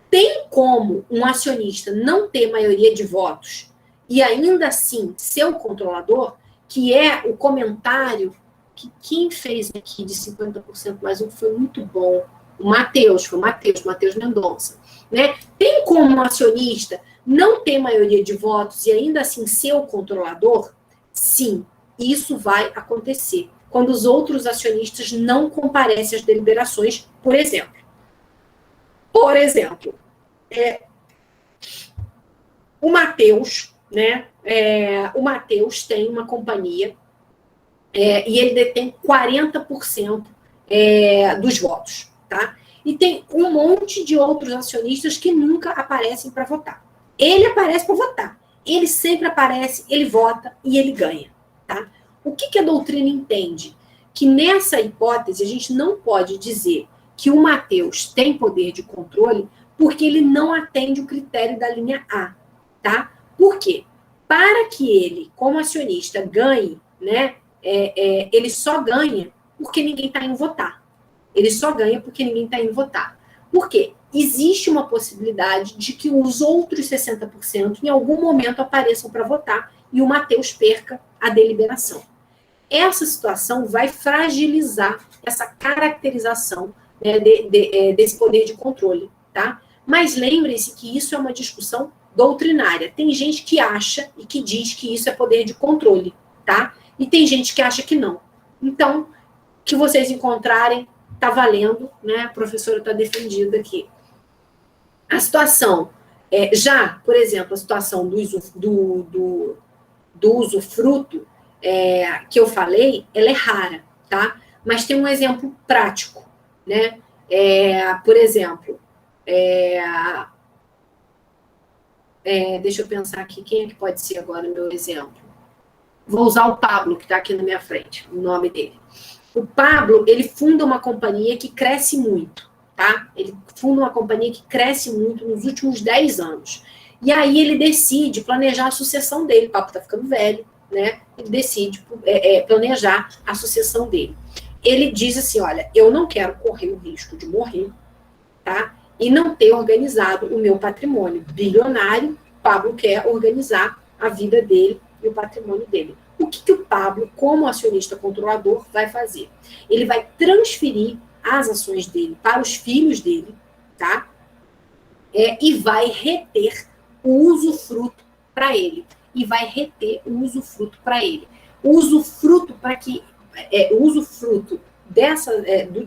tem como um acionista não ter maioria de votos e ainda assim ser o controlador? Que é o comentário que quem fez aqui de 50% mais um foi muito bom. O Matheus Mendonça. Né? Tem como um acionista não ter maioria de votos e ainda assim ser o controlador? Sim, isso vai acontecer. Quando os outros acionistas não comparecem às deliberações, por exemplo. O Matheus, né? O Matheus tem uma companhia e ele detém 40% dos votos, tá? E tem um monte de outros acionistas que nunca aparecem para votar. Ele aparece para votar. Ele sempre aparece, ele vota e ele ganha, tá? O que a doutrina entende? que nessa hipótese a gente não pode dizer que o Matheus tem poder de controle porque ele não atende o critério da linha A, tá? Por quê? Para que ele, como acionista, ganhe, né, ele só ganha porque ninguém está indo votar. Ele só ganha porque ninguém está indo votar. Por quê? Existe uma possibilidade de que os outros 60% em algum momento apareçam para votar e o Matheus perca a deliberação. Essa situação vai fragilizar essa caracterização, né, desse poder de controle, tá? Mas lembre-se que isso é uma discussão doutrinária. Tem gente que acha e que diz que isso é poder de controle, tá? E tem gente que acha que não. Então, que vocês encontrarem, tá valendo, né? A professora está defendida aqui. A situação, já, por exemplo, a situação do usufruto, que eu falei, ela é rara, tá? Mas tem um exemplo prático, né? Por exemplo, deixa eu pensar aqui, quem é que pode ser agora o meu exemplo? Vou usar o Pablo, que está aqui na minha frente, o nome dele. O Pablo, ele funda uma companhia que cresce muito, tá? Ele funda uma companhia que cresce muito nos últimos 10 anos. E aí ele decide planejar a sucessão dele. O Pablo está ficando velho, né? Ele decide planejar a sucessão dele. Ele diz assim, olha, eu não quero correr o risco de morrer, tá? E não ter organizado o meu patrimônio bilionário. Pablo quer organizar a vida dele e o patrimônio dele. O que o Pablo, como acionista controlador, vai fazer? Ele vai transferir as ações dele para os filhos dele, tá? E vai reter o usufruto para ele. O usufruto para que o usufruto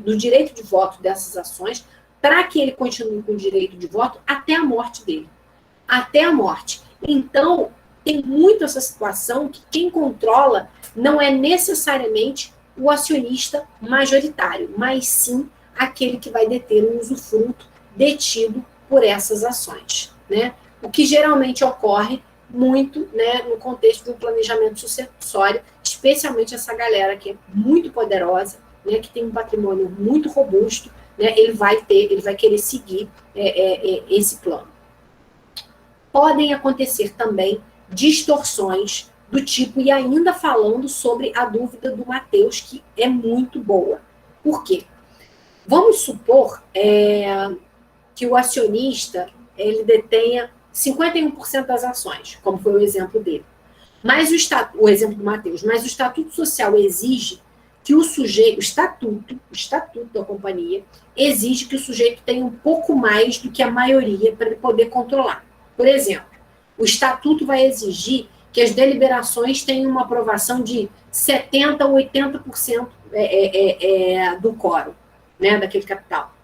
do direito de voto dessas ações, para que ele continue com o direito de voto até a morte dele. Até a morte. Então, tem muito essa situação que quem controla não é necessariamente o acionista majoritário, mas sim aquele que vai deter um usufruto detido por essas ações, né? O que geralmente ocorre muito, né, no contexto de um planejamento sucessório, especialmente essa galera que é muito poderosa, né, que tem um patrimônio muito robusto, né, ele vai querer seguir esse plano. Podem acontecer também distorções do tipo, e ainda falando sobre a dúvida do Matheus, que é muito boa. Por quê? Vamos supor que o acionista ele detenha 51% das ações, como foi o exemplo dele. Mas o exemplo do Matheus, mas o Estatuto Social exige que o estatuto da companhia exige que o sujeito tenha um pouco mais do que a maioria para ele poder controlar. Por exemplo, o estatuto vai exigir que as deliberações tenham uma aprovação de 70% a 80% do quórum, né, daquele capital.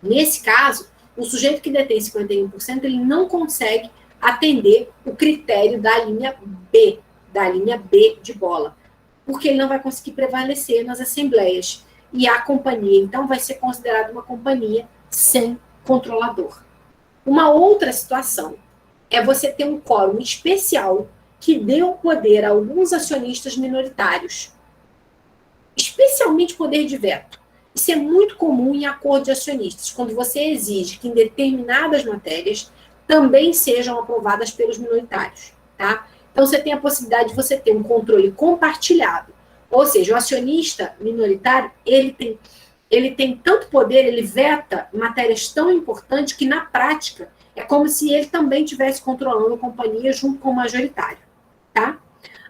Nesse caso, o sujeito que detém 51%, ele não consegue atender o critério da linha B de bola, porque ele não vai conseguir prevalecer nas assembleias. E a companhia, então, vai ser considerada uma companhia sem controlador. Uma outra situação é você ter um quórum especial que deu poder a alguns acionistas minoritários, especialmente poder de veto. Isso é muito comum em acordo de acionistas, quando você exige que em determinadas matérias também sejam aprovadas pelos minoritários, tá? Então, você tem a possibilidade de você ter um controle compartilhado. Ou seja, o acionista minoritário, ele tem tanto poder, ele veta matérias tão importantes que, na prática, é como se ele também estivesse controlando a companhia junto com o majoritário, tá?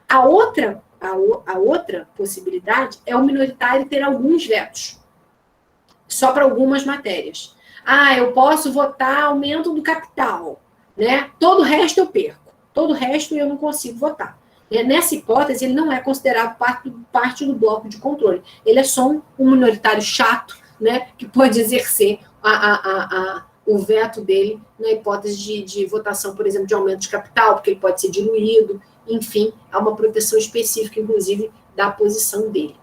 A outra possibilidade é o minoritário ter alguns vetos, só para algumas matérias. Eu posso votar aumento do capital, né? Todo o resto eu perco. Todo o resto eu não consigo votar. Nessa hipótese, ele não é considerado parte do bloco de controle. Ele é só um minoritário chato, né, que pode exercer o veto dele na hipótese de votação, por exemplo, de aumento de capital, porque ele pode ser diluído, enfim, há uma proteção específica, inclusive, da posição dele.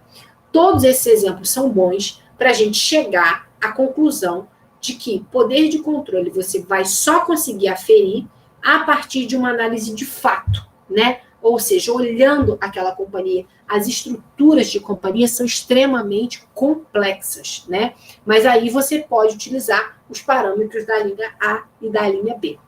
Todos esses exemplos são bons para a gente chegar à conclusão de que poder de controle você vai só conseguir aferir a partir de uma análise de fato, né? ou seja, olhando aquela companhia, as estruturas de companhia são extremamente complexas, né? Mas aí você pode utilizar os parâmetros da linha A e da linha B.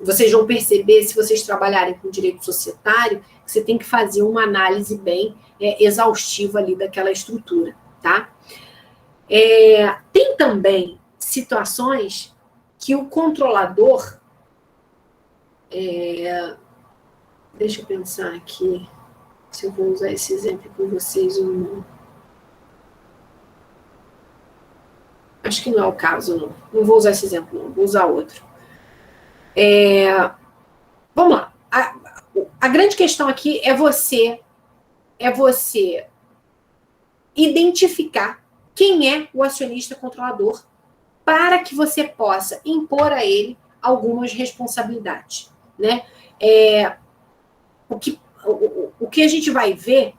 Vocês vão perceber, se vocês trabalharem com direito societário, que você tem que fazer uma análise bem exaustiva ali daquela estrutura, tá? Tem também situações que o controlador... deixa eu pensar aqui se eu vou usar esse exemplo com vocês ou não. Acho que não é o caso, não. Não vou usar esse exemplo, não. Vou usar outro. Vamos lá. A grande questão aqui é você identificar quem é o acionista controlador para que você possa impor a ele algumas responsabilidades, né? O que a gente vai ver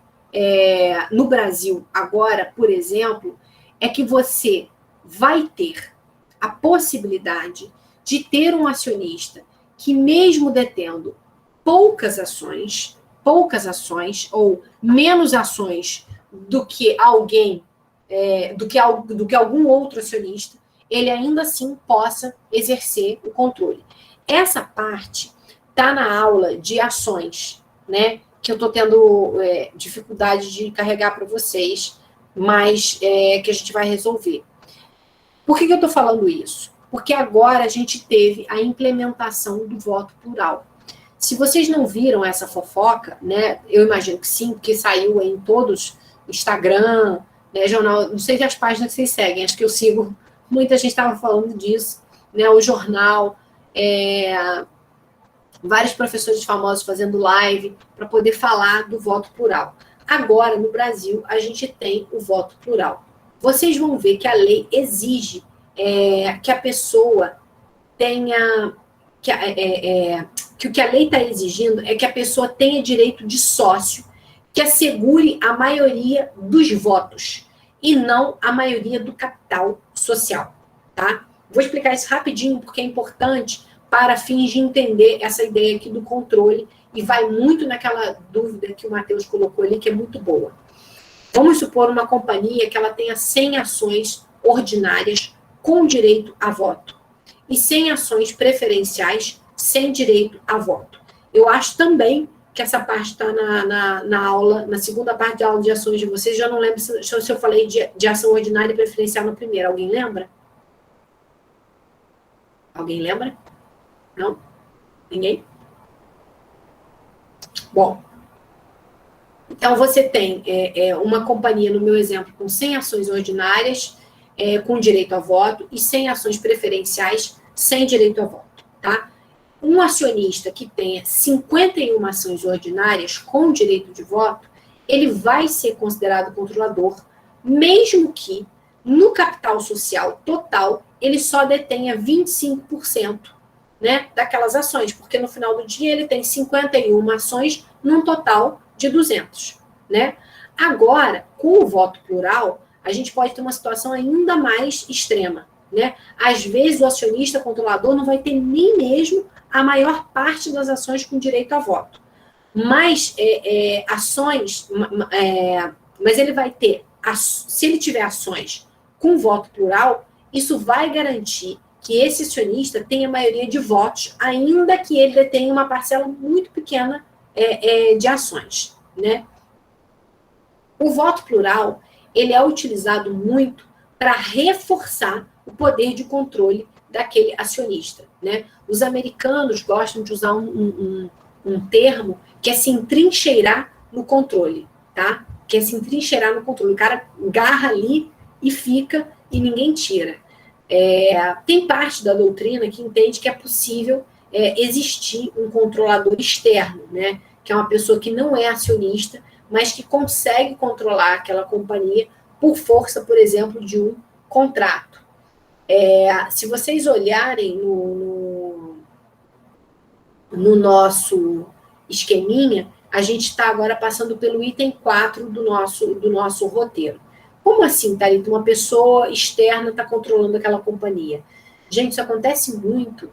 no Brasil agora, por exemplo, é que você vai ter a possibilidade de ter um acionista que, mesmo detendo poucas ações ou menos ações do que alguém, do que algum outro acionista, ele ainda assim possa exercer o controle. Essa parte está na aula de ações, né, que eu estou tendo dificuldade de carregar para vocês, mas que a gente vai resolver. Por que eu estou falando isso? Porque agora a gente teve a implementação do voto plural. Se vocês não viram essa fofoca, né, eu imagino que sim, porque saiu em todos, Instagram, né, jornal, não sei as páginas que vocês seguem, acho que eu sigo, muita gente estava falando disso, né, o jornal, vários professores famosos fazendo live para poder falar do voto plural. Agora, no Brasil, a gente tem o voto plural. Vocês vão ver que a lei exige que a pessoa tenha... que o que a lei está exigindo é que a pessoa tenha direito de sócio, que assegure a maioria dos votos, e não a maioria do capital social, tá? Vou explicar isso rapidinho, porque é importante para fins de entender essa ideia aqui do controle, e vai muito naquela dúvida que o Matheus colocou ali, que é muito boa. Vamos supor uma companhia que ela tenha 100 ações ordinárias com direito a voto, e 100 ações preferenciais sem direito a voto. Eu acho também que essa parte está na aula, na segunda parte da aula de ações de vocês. Já não lembro se eu falei de ação ordinária e preferencial na primeira. Alguém lembra? Alguém lembra? Não? Ninguém? Bom, então você tem uma companhia, no meu exemplo, com 100 ações ordinárias, com direito a voto, e 100 ações preferenciais sem direito a voto, tá? Um acionista que tenha 51 ações ordinárias com direito de voto, ele vai ser considerado controlador, mesmo que no capital social total ele só detenha 25%, né, daquelas ações, porque no final do dia ele tem 51 ações num total de 200, né? Agora, com o voto plural, a gente pode ter uma situação ainda mais extrema, né? Às vezes o acionista controlador não vai ter nem mesmo a maior parte das ações com direito a voto, mas mas ele vai ter, se ele tiver ações com voto plural, isso vai garantir que esse acionista tenha maioria de votos, ainda que ele tenha uma parcela muito pequena de ações, né? O voto plural, ele é utilizado muito para reforçar o poder de controle daquele acionista, né? Os americanos gostam de usar um termo que é se entrincheirar no controle, tá? Que é se entrincheirar no controle. O cara agarra ali e fica e ninguém tira. Tem parte da doutrina que entende que é possível existir um controlador externo, né? Que é uma pessoa que não é acionista, mas que consegue controlar aquela companhia por força, por exemplo, de um contrato. Se vocês olharem no nosso esqueminha, a gente está agora passando pelo item 4 do nosso roteiro. Como assim, Thalita? Uma pessoa externa está controlando aquela companhia? Gente, isso acontece muito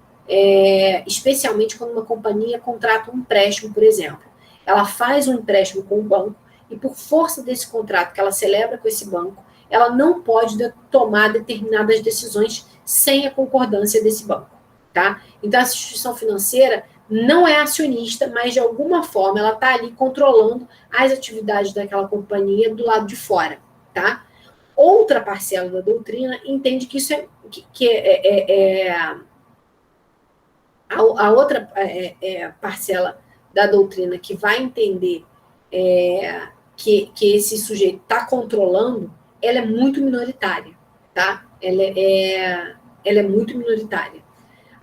especialmente quando uma companhia contrata um empréstimo, por exemplo. Ela faz um empréstimo com o banco e, por força desse contrato que ela celebra com esse banco, ela não pode tomar determinadas decisões sem a concordância desse banco, tá? Então, a instituição financeira não é acionista, mas, de alguma forma, ela está ali controlando as atividades daquela companhia do lado de fora, tá? Outra parcela da doutrina entende que isso a outra parcela da doutrina que vai entender que esse sujeito está controlando, ela é muito minoritária, tá? Ela é muito minoritária.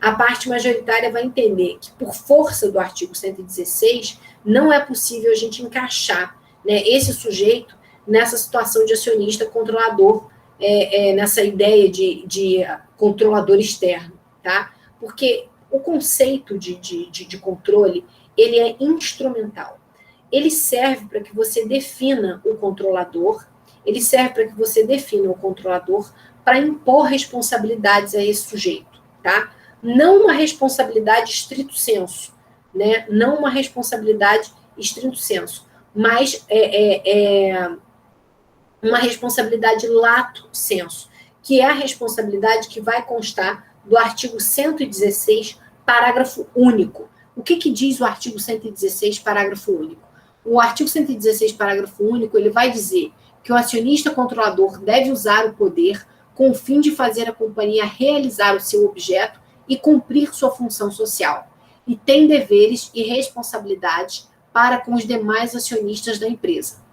A parte majoritária vai entender que, por força do artigo 116, não é possível a gente encaixar, né, esse sujeito nessa situação de acionista controlador, nessa ideia de controlador externo, tá? Porque o conceito de controle, ele é instrumental. Ele serve para que você defina o controlador, ele serve para que você defina o controlador para impor responsabilidades a esse sujeito, tá? Não uma responsabilidade estrito sensu, né? Não uma responsabilidade estrito sensu, mas uma responsabilidade lato sensu, que é a responsabilidade que vai constar do artigo 116, parágrafo único. O que diz o artigo 116, parágrafo único? O artigo 116, parágrafo único, ele vai dizer que o acionista controlador deve usar o poder com o fim de fazer a companhia realizar o seu objeto e cumprir sua função social, e tem deveres e responsabilidades para com os demais acionistas da empresa,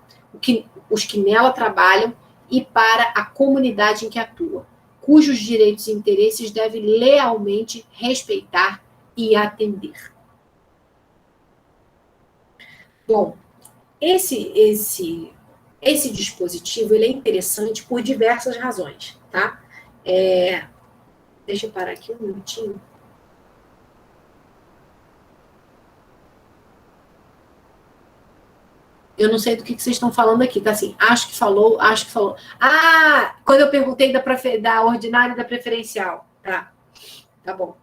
os que nela trabalham e para a comunidade em que atua, cujos direitos e interesses deve lealmente respeitar e atender. Bom, esse dispositivo ele é interessante por diversas razões, tá? Deixa eu parar aqui um minutinho. Eu não sei do que vocês estão falando aqui, tá assim, acho que falou. Ah, quando eu perguntei da ordinária e da preferencial. Tá bom.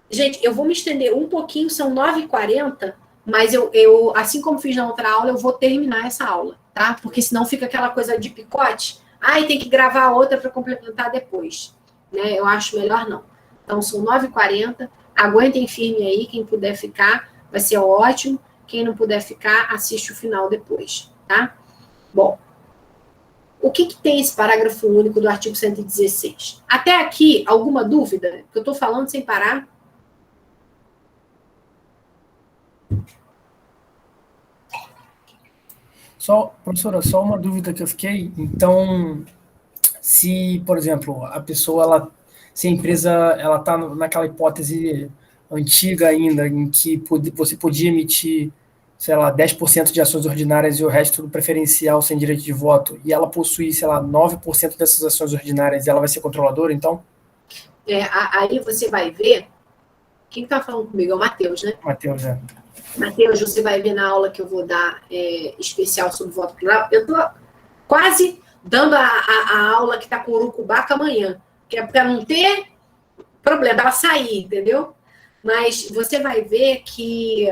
Gente, eu vou me estender um pouquinho, são 9h40, mas eu, assim como fiz na outra aula, eu vou terminar essa aula, tá? Porque senão fica aquela coisa de picote. E tem que gravar outra para complementar depois, né? Eu acho melhor não. Então, são 9h40, aguentem firme aí, quem puder ficar, vai ser ótimo. Quem não puder ficar, assiste o final depois, tá? Bom, o que tem esse parágrafo único do artigo 116? Até aqui, alguma dúvida? Porque eu estou falando sem parar. Professora, só uma dúvida que eu fiquei. Então, se, por exemplo, a pessoa, se a empresa ela está naquela hipótese antiga ainda, em que você podia emitir, sei lá, 10% de ações ordinárias e o resto do preferencial sem direito de voto, e ela possui, sei lá, 9% dessas ações ordinárias, e ela vai ser controladora, então? Aí você vai ver... Quem está falando comigo? É o Matheus, né? Matheus, Matheus, você vai ver na aula que eu vou dar especial sobre voto plural. Eu estou quase dando a aula que está com o Urucubaca amanhã, que é para não ter problema, ela sair, entendeu? Mas você vai ver que,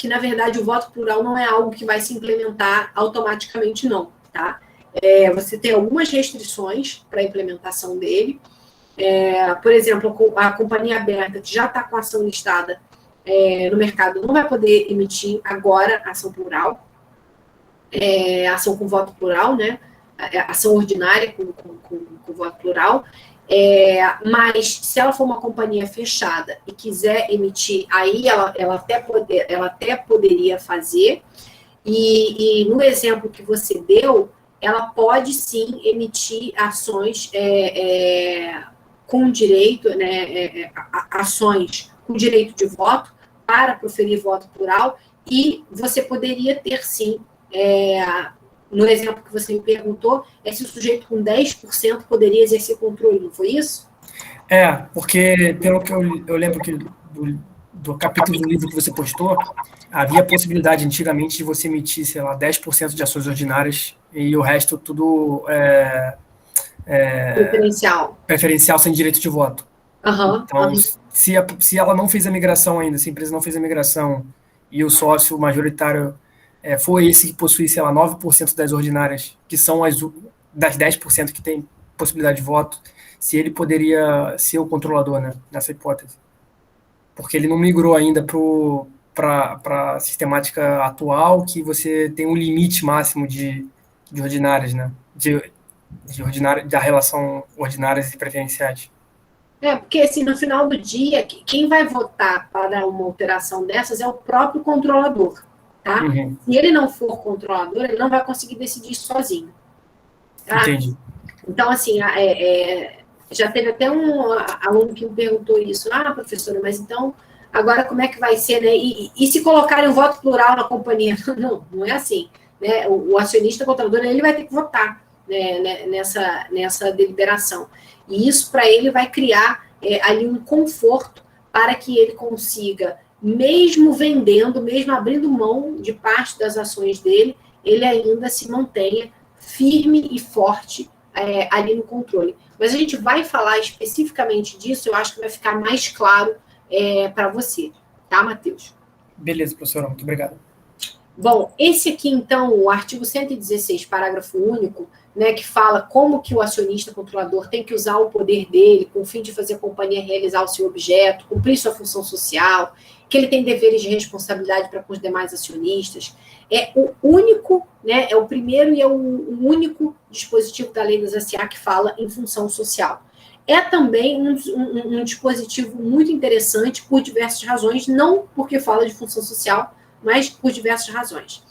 na verdade, o voto plural não é algo que vai se implementar automaticamente, não, tá? Você tem algumas restrições para a implementação dele. Por exemplo, a companhia aberta, que já está com ação listada no mercado, não vai poder emitir agora ação plural, ação com voto plural, né? Ação ordinária com voto plural. Mas se ela for uma companhia fechada e quiser emitir, aí ela até poderia fazer, e no exemplo que você deu, ela pode sim emitir ações com direito, né, ações com direito de voto para proferir voto plural, e você poderia ter sim, no exemplo que você me perguntou, se o sujeito com 10% poderia exercer controle, não foi isso? Porque pelo que eu lembro que do capítulo do livro que você postou, havia a possibilidade antigamente de você emitir, sei lá, 10% de ações ordinárias e o resto tudo preferencial sem direito de voto. Então, se ela não fez a migração ainda, se a empresa não fez a migração e o sócio majoritário foi esse que possui, sei lá, 9% das ordinárias, que são das 10% que tem possibilidade de voto, se ele poderia ser o controlador, né, nessa hipótese. Porque ele não migrou ainda para a sistemática atual, que você tem um limite máximo de ordinárias, né, da relação ordinárias e preferenciais. Porque assim, no final do dia, quem vai votar para uma alteração dessas é o próprio controlador, tá? Se ele não for controlador, ele não vai conseguir decidir sozinho. Tá? Entendi. Então, assim, já teve até um aluno que me perguntou isso. Professora, mas então, agora como é que vai ser, né? E se colocarem o voto plural na companhia? Não é assim. Né? O acionista controlador, ele vai ter que votar, né, nessa deliberação. E isso, para ele, vai criar ali um conforto para que ele consiga, mesmo vendendo, mesmo abrindo mão de parte das ações dele, ele ainda se mantenha firme e forte ali no controle. Mas a gente vai falar especificamente disso, eu acho que vai ficar mais claro para você. Tá, Matheus? Beleza, professora, muito obrigado. Bom, esse aqui, então, o artigo 116, parágrafo único, né, que fala como que o acionista controlador tem que usar o poder dele com o fim de fazer a companhia realizar o seu objeto, cumprir sua função social, que ele tem deveres de responsabilidade para com os demais acionistas. É o único, né, é o primeiro e é o único dispositivo da lei das SA que fala em função social. É também um dispositivo muito interessante por diversas razões, não porque fala de função social, mas por diversas razões.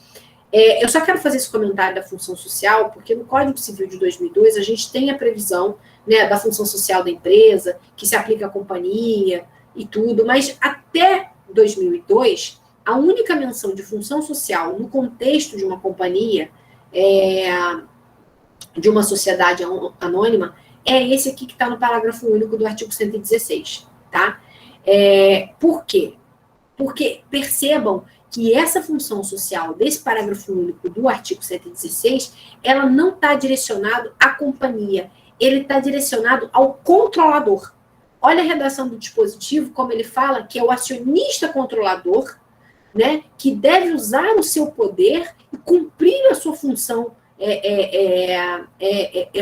Eu só quero fazer esse comentário da função social, porque no Código Civil de 2002 a gente tem a previsão, né, da função social da empresa, que se aplica à companhia e tudo, mas até 2002, a única menção de função social no contexto de uma companhia, de uma sociedade anônima, é esse aqui que está no parágrafo único do artigo 116, tá? Por quê? Porque percebam que essa função social desse parágrafo único do artigo 116, ela não está direcionada à companhia, ele está direcionado ao controlador. Olha a redação do dispositivo, como ele fala, que é o acionista controlador, né, que deve usar o seu poder e cumprir a sua função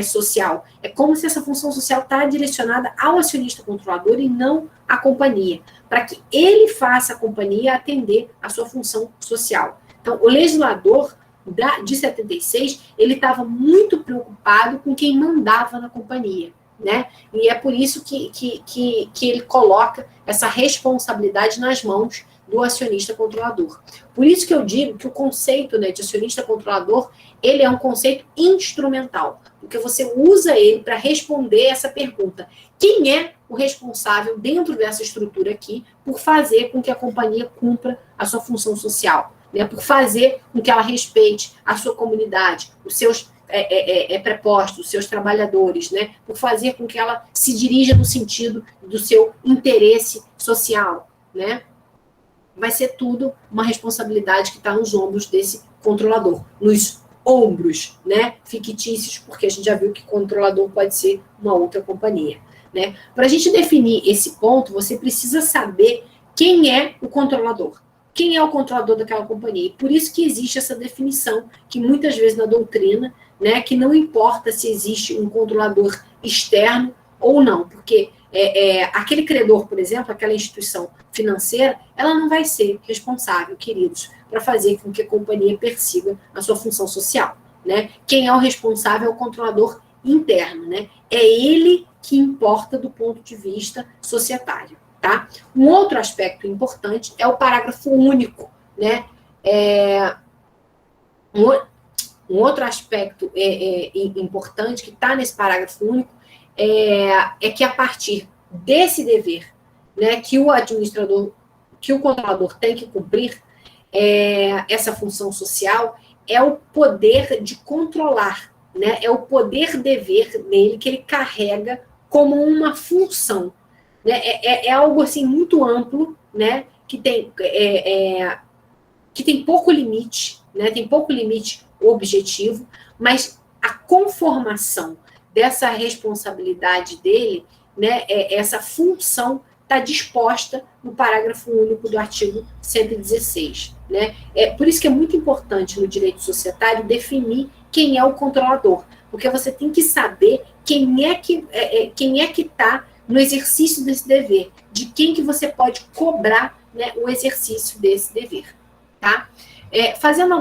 social. É como se essa função social está direcionada ao acionista controlador e não à companhia, para que ele faça a companhia atender a sua função social. Então, o legislador de 76, ele estava muito preocupado com quem mandava na companhia, né? E é por isso que ele coloca essa responsabilidade nas mãos do acionista controlador. Por isso que eu digo que o conceito, né, de acionista controlador, ele é um conceito instrumental, porque você usa ele para responder essa pergunta: quem é o responsável dentro dessa estrutura aqui por fazer com que a companhia cumpra a sua função social, né, por fazer com que ela respeite a sua comunidade, os seus prepostos, os seus trabalhadores, né, por fazer com que ela se dirija no sentido do seu interesse social, né? Vai ser tudo uma responsabilidade que está nos ombros desse controlador, nos ombros, né, fictícios, porque a gente já viu que controlador pode ser uma outra companhia, né? Para a gente definir esse ponto, você precisa saber quem é o controlador, quem é o controlador daquela companhia, e por isso que existe essa definição, que muitas vezes na doutrina, né, que não importa se existe um controlador externo ou não, porque aquele credor, por exemplo, aquela instituição financeira, ela não vai ser responsável, queridos, para fazer com que a companhia persiga a sua função social, né? Quem é o responsável é o controlador interno, né? É ele que importa do ponto de vista societário, tá? Um outro aspecto importante é o parágrafo único, né? Um outro aspecto importante que está nesse parágrafo único é que a partir desse dever, né, que o administrador, que o controlador tem que cumprir, essa função social, é o poder de controlar, né, é o poder-dever dele que ele carrega como uma função, né, é algo assim muito amplo, né, que tem pouco limite, né, tem pouco limite objetivo, mas a conformação dessa responsabilidade dele, né, essa função está disposta no parágrafo único do artigo 116. Né? Por isso que é muito importante no direito societário definir quem é o controlador, porque você tem que saber quem é que está no exercício desse dever, de quem que você pode cobrar, né, o exercício desse dever. Tá? Fazendo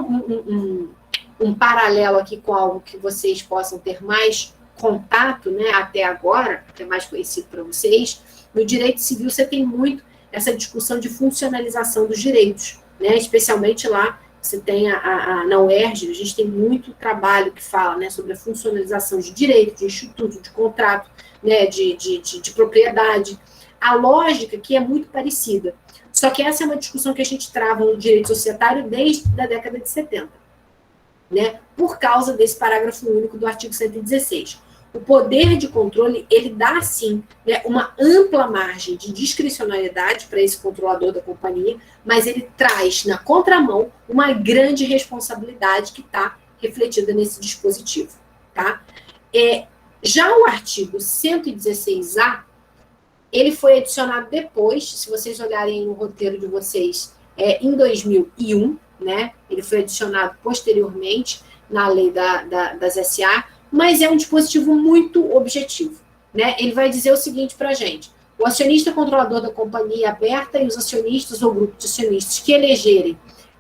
um paralelo aqui com algo que vocês possam ter mais contato, né, até agora, que é mais conhecido para vocês, no direito civil você tem muito essa discussão de funcionalização dos direitos, né, especialmente lá, você tem na UERJ, a gente tem muito trabalho que fala, né, sobre a funcionalização de direito, de instituto, de contrato, né, de propriedade. A lógica aqui é muito parecida, só que essa é uma discussão que a gente trava no direito societário desde a década de 70, né, por causa desse parágrafo único do artigo 116. O poder de controle, ele dá, sim, né, uma ampla margem de discricionariedade para esse controlador da companhia, mas ele traz, na contramão, uma grande responsabilidade que está refletida nesse dispositivo. Tá? Já o artigo 116A, ele foi adicionado depois, se vocês olharem no roteiro de vocês, em 2001, né, ele foi adicionado posteriormente na lei das SA, mas é um dispositivo muito objetivo. Né? Ele vai dizer o seguinte para a gente: o acionista controlador da companhia aberta e os acionistas ou grupo de acionistas que elegerem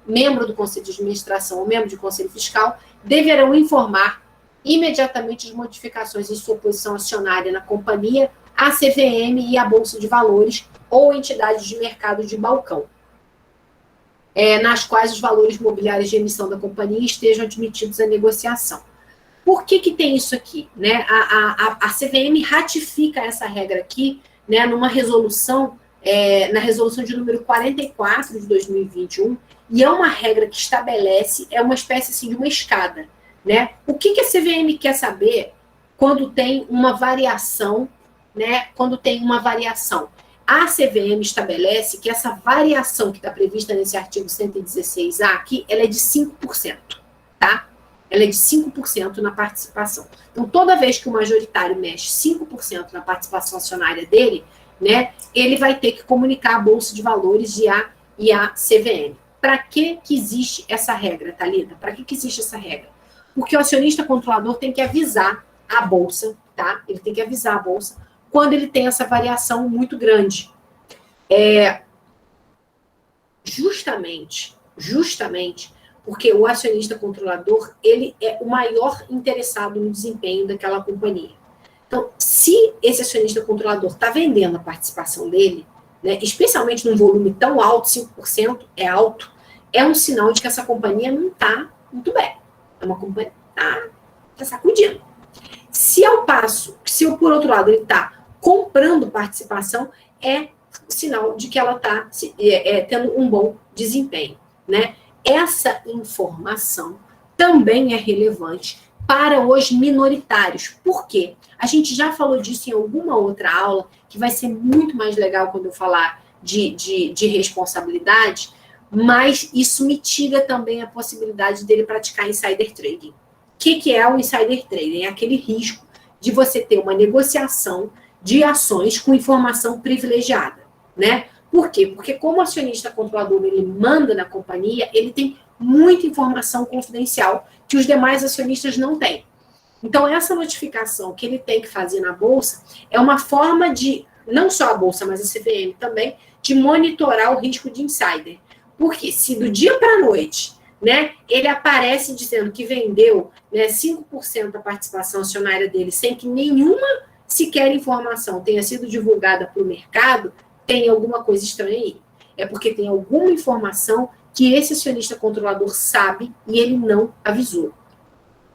membro do Conselho de Administração ou membro de Conselho Fiscal deverão informar imediatamente as modificações em sua posição acionária na companhia, à CVM e à Bolsa de Valores ou entidades de mercado de balcão, nas quais os valores mobiliários de emissão da companhia estejam admitidos à negociação. Por que tem isso aqui? Né? A CVM ratifica essa regra aqui, né, numa resolução, na resolução de número 44 de 2021, e é uma regra que estabelece, uma espécie assim, de uma escada. Né? O que a CVM quer saber quando tem uma variação, né, quando tem uma variação? A CVM estabelece que essa variação que está prevista nesse artigo 116A aqui, ela é de 5%, tá? Ela é de 5% na participação. Então, toda vez que o majoritário mexe 5% na participação acionária dele, né, ele vai ter que comunicar a Bolsa de Valores e a CVM. Para que existe essa regra, Thalita? Para que existe essa regra? Porque o acionista controlador tem que avisar a Bolsa, tá? Ele tem que avisar a Bolsa quando ele tem essa variação muito grande. Justamente porque o acionista controlador, ele é o maior interessado no desempenho daquela companhia. Então, se esse acionista controlador está vendendo a participação dele, né, especialmente num volume tão alto, 5% é alto, é um sinal de que essa companhia não está muito bem. É uma companhia que está sacudindo. Se por outro lado, ele está comprando participação, é sinal de que ela está tendo um bom desempenho. Né? Essa informação também é relevante para os minoritários. Por quê? A gente já falou disso em alguma outra aula, que vai ser muito mais legal quando eu falar de responsabilidade, mas isso mitiga também a possibilidade dele praticar insider trading. O que é o insider trading? É aquele risco de você ter uma negociação de ações com informação privilegiada, né? Por quê? Porque como o acionista controlador ele manda na companhia, ele tem muita informação confidencial que os demais acionistas não têm. Então, essa notificação que ele tem que fazer na Bolsa é uma forma de, não só a Bolsa, mas a CVM também, de monitorar o risco de insider. Porque se do dia para a noite, né, ele aparece dizendo que vendeu, né, 5% da participação acionária dele sem que nenhuma sequer informação tenha sido divulgada para o mercado, tem alguma coisa estranha aí. É porque tem alguma informação que esse acionista controlador sabe e ele não avisou.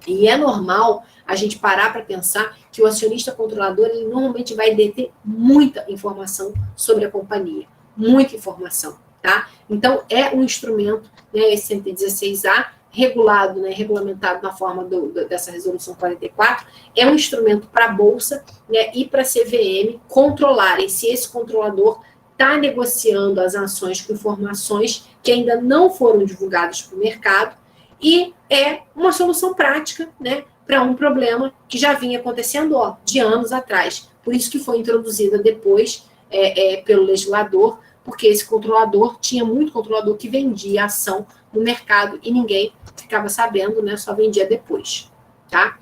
E é normal a gente parar para pensar que o acionista controlador, ele normalmente vai deter muita informação sobre a companhia. Muita informação, tá? Então, é um instrumento, né, esse 116A, regulado, né, regulamentado na forma dessa resolução 44, é um instrumento para a Bolsa, né, e para a CVM controlarem se esse controlador está negociando as ações com informações que ainda não foram divulgadas para o mercado, e é uma solução prática, né, para um problema que já vinha acontecendo de anos atrás. Por isso que foi introduzida depois pelo legislador, porque esse controlador, tinha muito controlador que vendia ação no mercado e ninguém ficava sabendo, né, só vendia depois. Tá?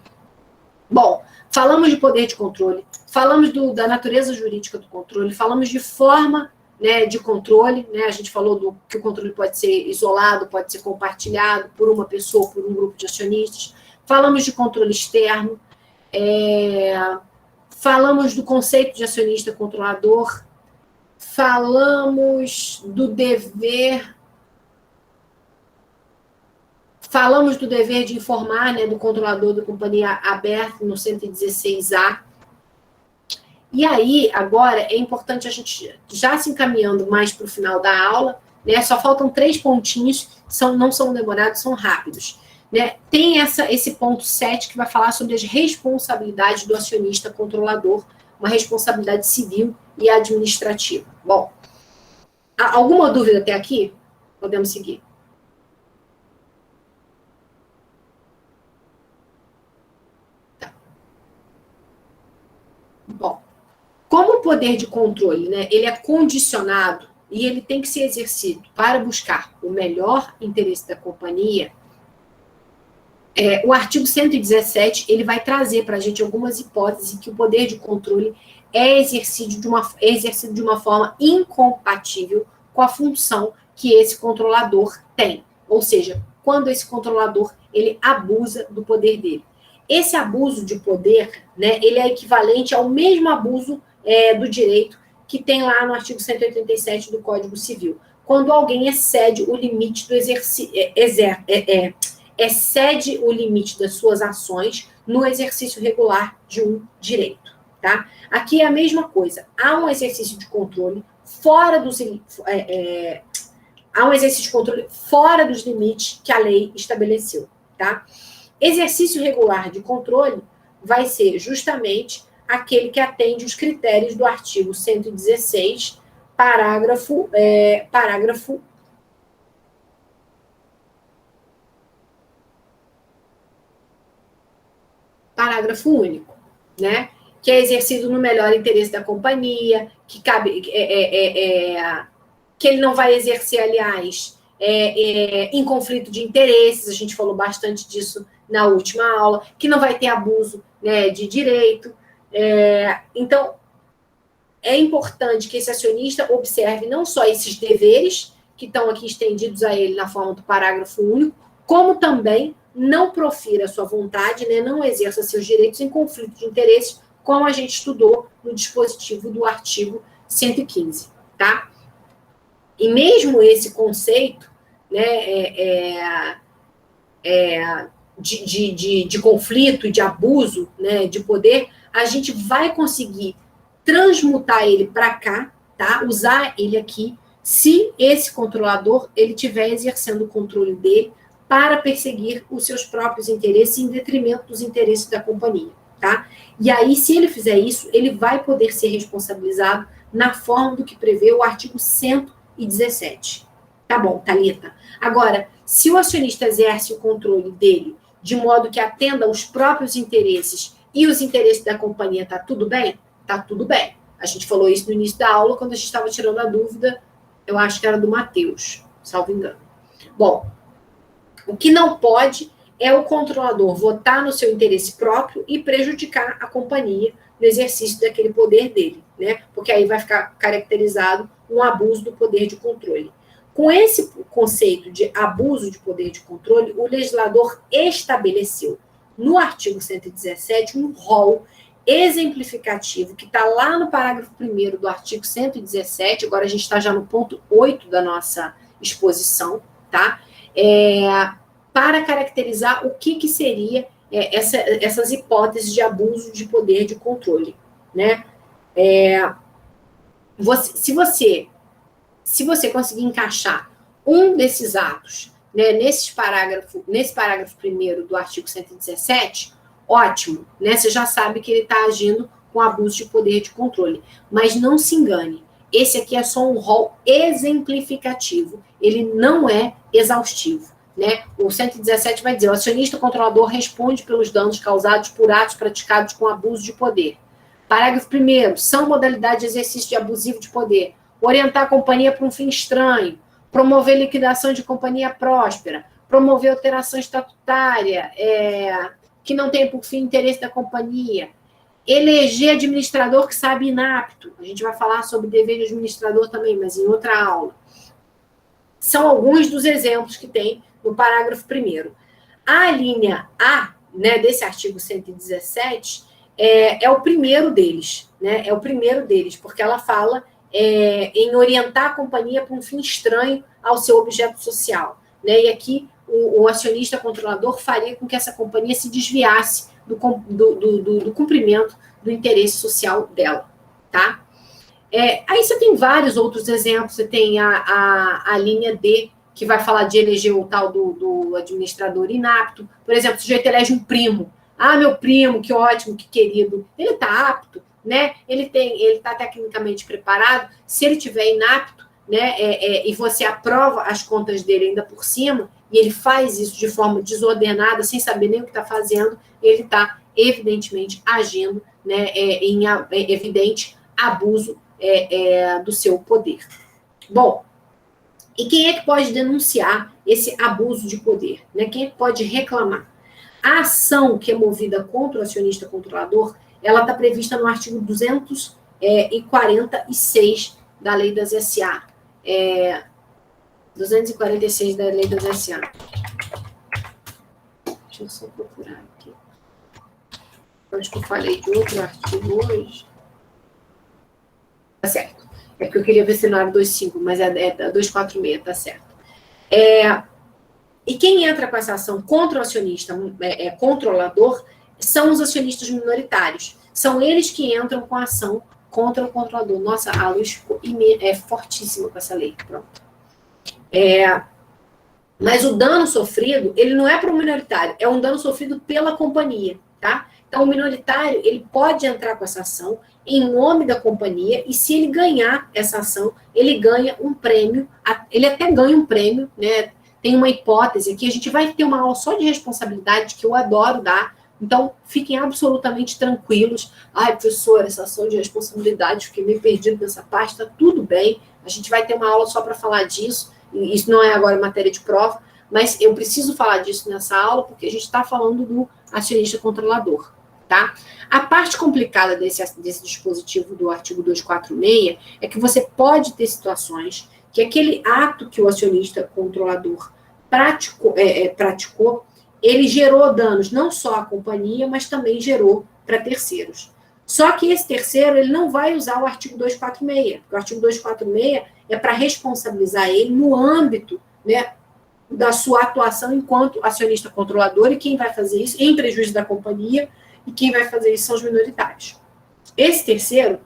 Bom, falamos de poder de controle, falamos da natureza jurídica do controle, falamos de forma, né, de controle, né, a gente falou que o controle pode ser isolado, pode ser compartilhado por uma pessoa, por um grupo de acionistas, falamos de controle externo, falamos do conceito de acionista controlador, falamos do dever de informar, né, do controlador da companhia aberta no 116A. E aí, agora, é importante a gente, já se encaminhando mais para o final da aula, né, só faltam 3 pontinhos, não são demorados, são rápidos. Né? Tem esse ponto 7 que vai falar sobre as responsabilidades do acionista controlador, uma responsabilidade civil e administrativa. Bom, alguma dúvida até aqui? Podemos seguir. Tá. Bom, como o poder de controle, né, ele é condicionado e ele tem que ser exercido para buscar o melhor interesse da companhia, o artigo 117, ele vai trazer para a gente algumas hipóteses que o poder de controle é exercido de uma forma incompatível com a função que esse controlador tem. Ou seja, quando esse controlador, ele abusa do poder dele. Esse abuso de poder, né, ele é equivalente ao mesmo abuso do direito que tem lá no artigo 187 do Código Civil. Quando alguém excede o limite do excede o limite das suas ações no exercício regular de um direito, tá? Aqui é a mesma coisa. Há um exercício de controle fora dos limites que a lei estabeleceu, tá? Exercício regular de controle vai ser justamente aquele que atende os critérios do artigo 116, parágrafo único, né? Que é exercido no melhor interesse da companhia, que ele não vai exercer, aliás, em conflito de interesses, a gente falou bastante disso na última aula, que não vai ter abuso, né, de direito. Então, é importante que esse acionista observe não só esses deveres, que estão aqui estendidos a ele na forma do parágrafo único, como também não profira a sua vontade, né, não exerça seus direitos em conflito de interesses, como a gente estudou no dispositivo do artigo 115, tá? E mesmo esse conceito, né, de conflito e de abuso, né, de poder, a gente vai conseguir transmutar ele para cá, tá? Usar ele aqui, se esse controlador ele estiver exercendo o controle dele para perseguir os seus próprios interesses em detrimento dos interesses da companhia, tá? E aí, se ele fizer isso, ele vai poder ser responsabilizado na forma do que prevê o artigo 117. Tá bom, Thalita. Agora, se o acionista exerce o controle dele de modo que atenda aos próprios interesses e os interesses da companhia, tá tudo bem? Tá tudo bem. A gente falou isso no início da aula, quando a gente estava tirando a dúvida, eu acho que era do Matheus, salvo engano. Bom, o que não pode é o controlador votar no seu interesse próprio e prejudicar a companhia no exercício daquele poder dele, né? Porque aí vai ficar caracterizado um abuso do poder de controle. Com esse conceito de abuso de poder de controle, o legislador estabeleceu no artigo 117 um rol exemplificativo que está lá no parágrafo 1º do artigo 117, agora a gente está já no ponto 8 da nossa exposição, tá? Para caracterizar o que seria essas hipóteses de abuso de poder de controle, né? Se você conseguir encaixar um desses atos, né, nesse parágrafo 1º do artigo 117, ótimo, né? Você já sabe que ele está agindo com abuso de poder de controle. Mas não se engane, esse aqui é só um rol exemplificativo, ele não é exaustivo, né? O 117 vai dizer, o acionista controlador responde pelos danos causados por atos praticados com abuso de poder. Parágrafo 1º, são modalidades de exercício de abusivo de poder, orientar a companhia para um fim estranho, promover liquidação de companhia próspera, promover alteração estatutária, que não tem por fim interesse da companhia, eleger administrador que sabe inapto. A gente vai falar sobre dever de administrador também, mas em outra aula. São alguns dos exemplos que tem no parágrafo 1º. A linha A, né, desse artigo 117, é o primeiro deles, né? É o primeiro deles, porque ela fala em orientar a companhia para um fim estranho ao seu objeto social, né? E aqui o acionista controlador faria com que essa companhia se desviasse do cumprimento do interesse social dela, tá? Aí você tem vários outros exemplos, você tem a linha D, que vai falar de eleger o tal do administrador inapto. Por exemplo, o sujeito elege um primo. Ah, meu primo, que ótimo, que querido. Ele está apto, né? Ele está tecnicamente preparado. Se ele tiver inapto, né, e você aprova as contas dele ainda por cima, e ele faz isso de forma desordenada, sem saber nem o que está fazendo, ele está, evidentemente, agindo, né, em evidente abuso do seu poder. Bom, e quem é que pode denunciar esse abuso de poder? Né? Quem é que pode reclamar? A ação que é movida contra o acionista controlador, ela está prevista no artigo 246 da Lei das SA. 246 da Lei das SA. Deixa eu só procurar aqui. Acho que eu falei de outro artigo hoje. Tá certo. É porque eu queria ver se não era 25, mas é 246, tá certo. E quem entra com essa ação contra o acionista controlador são os acionistas minoritários. São eles que entram com a ação contra o controlador. Nossa, a luz ficou fortíssima com essa lei. Pronto. Mas o dano sofrido, ele não é para o minoritário, é um dano sofrido pela companhia, tá? Então, o minoritário, ele pode entrar com essa ação em nome da companhia, e se ele ganhar essa ação, ele ganha um prêmio, ele até ganha um prêmio, né? Tem uma hipótese aqui, a gente vai ter uma aula só de responsabilidade, que eu adoro dar, então fiquem absolutamente tranquilos. Ai, professora, essa ação de responsabilidade, fiquei meio perdido nessa parte, tá tudo bem, a gente vai ter uma aula só para falar disso, e isso não é agora matéria de prova, mas eu preciso falar disso nessa aula, porque a gente está falando do acionista controlador. Tá? A parte complicada desse dispositivo do artigo 246 é que você pode ter situações que aquele ato que o acionista controlador praticou, ele gerou danos não só à companhia, mas também gerou para terceiros. Só que esse terceiro, ele não vai usar o artigo 246, porque o artigo 246 é para responsabilizar ele no âmbito, né, da sua atuação enquanto acionista controlador, e quem vai fazer isso em prejuízo da companhia, e quem vai fazer isso são os minoritários. Esse terceiro,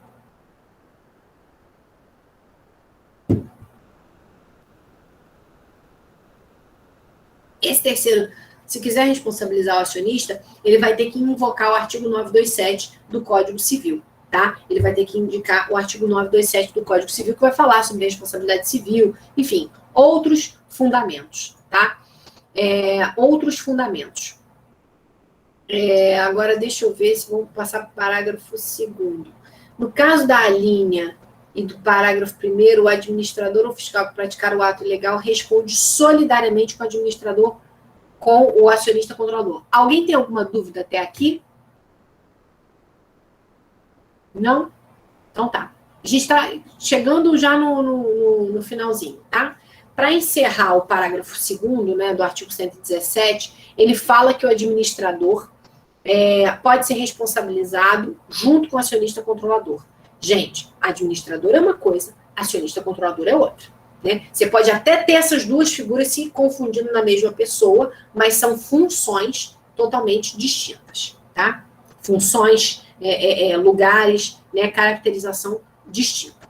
se quiser responsabilizar o acionista, ele vai ter que invocar o artigo 927 do Código Civil, tá? Ele vai ter que indicar o artigo 927 do Código Civil, que vai falar sobre responsabilidade civil, enfim, outros fundamentos, tá? Outros fundamentos. Agora, deixa eu ver se vamos passar para o parágrafo 2º. No caso da alínea e do parágrafo 1º, o administrador ou fiscal que praticar o ato ilegal responde solidariamente com o administrador, com o acionista controlador. Alguém tem alguma dúvida até aqui? Não? Então tá. A gente está chegando já no finalzinho, tá? Para encerrar o parágrafo 2º, né, do artigo 117, ele fala que o administrador pode ser responsabilizado junto com o acionista controlador. Gente, administrador é uma coisa, acionista controlador é outra. Né? Você pode até ter essas duas figuras se confundindo na mesma pessoa, mas são funções totalmente distintas. Tá? Funções, lugares, né, caracterização distinta.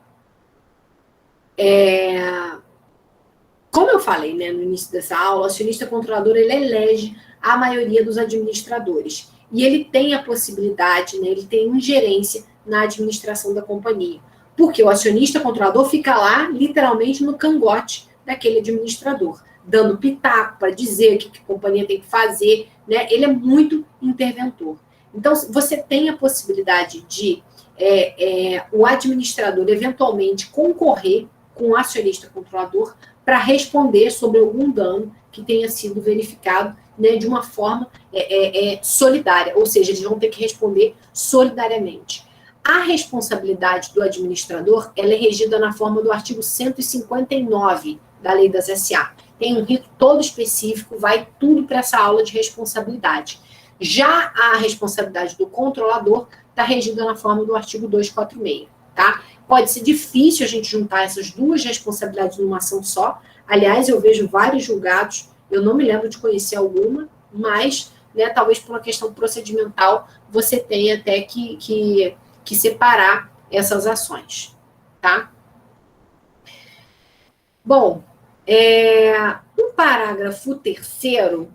Como eu falei, né, no início dessa aula, o acionista controlador ele elege a maioria dos administradores. E ele tem a possibilidade, né, ele tem ingerência na administração da companhia. Porque o acionista controlador fica lá, literalmente, no cangote daquele administrador. dando pitaco para dizer o que a companhia tem que fazer, né? Ele é muito interventor. Então, você tem a possibilidade de o administrador eventualmente concorrer com o acionista controlador para responder sobre algum dano que tenha sido verificado, né, de uma forma solidária, ou seja, eles vão ter que responder solidariamente. A responsabilidade do administrador, ela é regida na forma do artigo 159 da Lei das SA. Tem um rito todo específico, vai tudo para essa aula de responsabilidade. Já a responsabilidade do controlador está regida na forma do artigo 246, tá? Pode ser difícil a gente juntar essas duas responsabilidades numa ação só. Aliás, eu vejo vários julgados, eu não me lembro de conhecer alguma, mas, né, talvez por uma questão procedimental, você tenha até que separar essas ações, tá? Bom, o parágrafo terceiro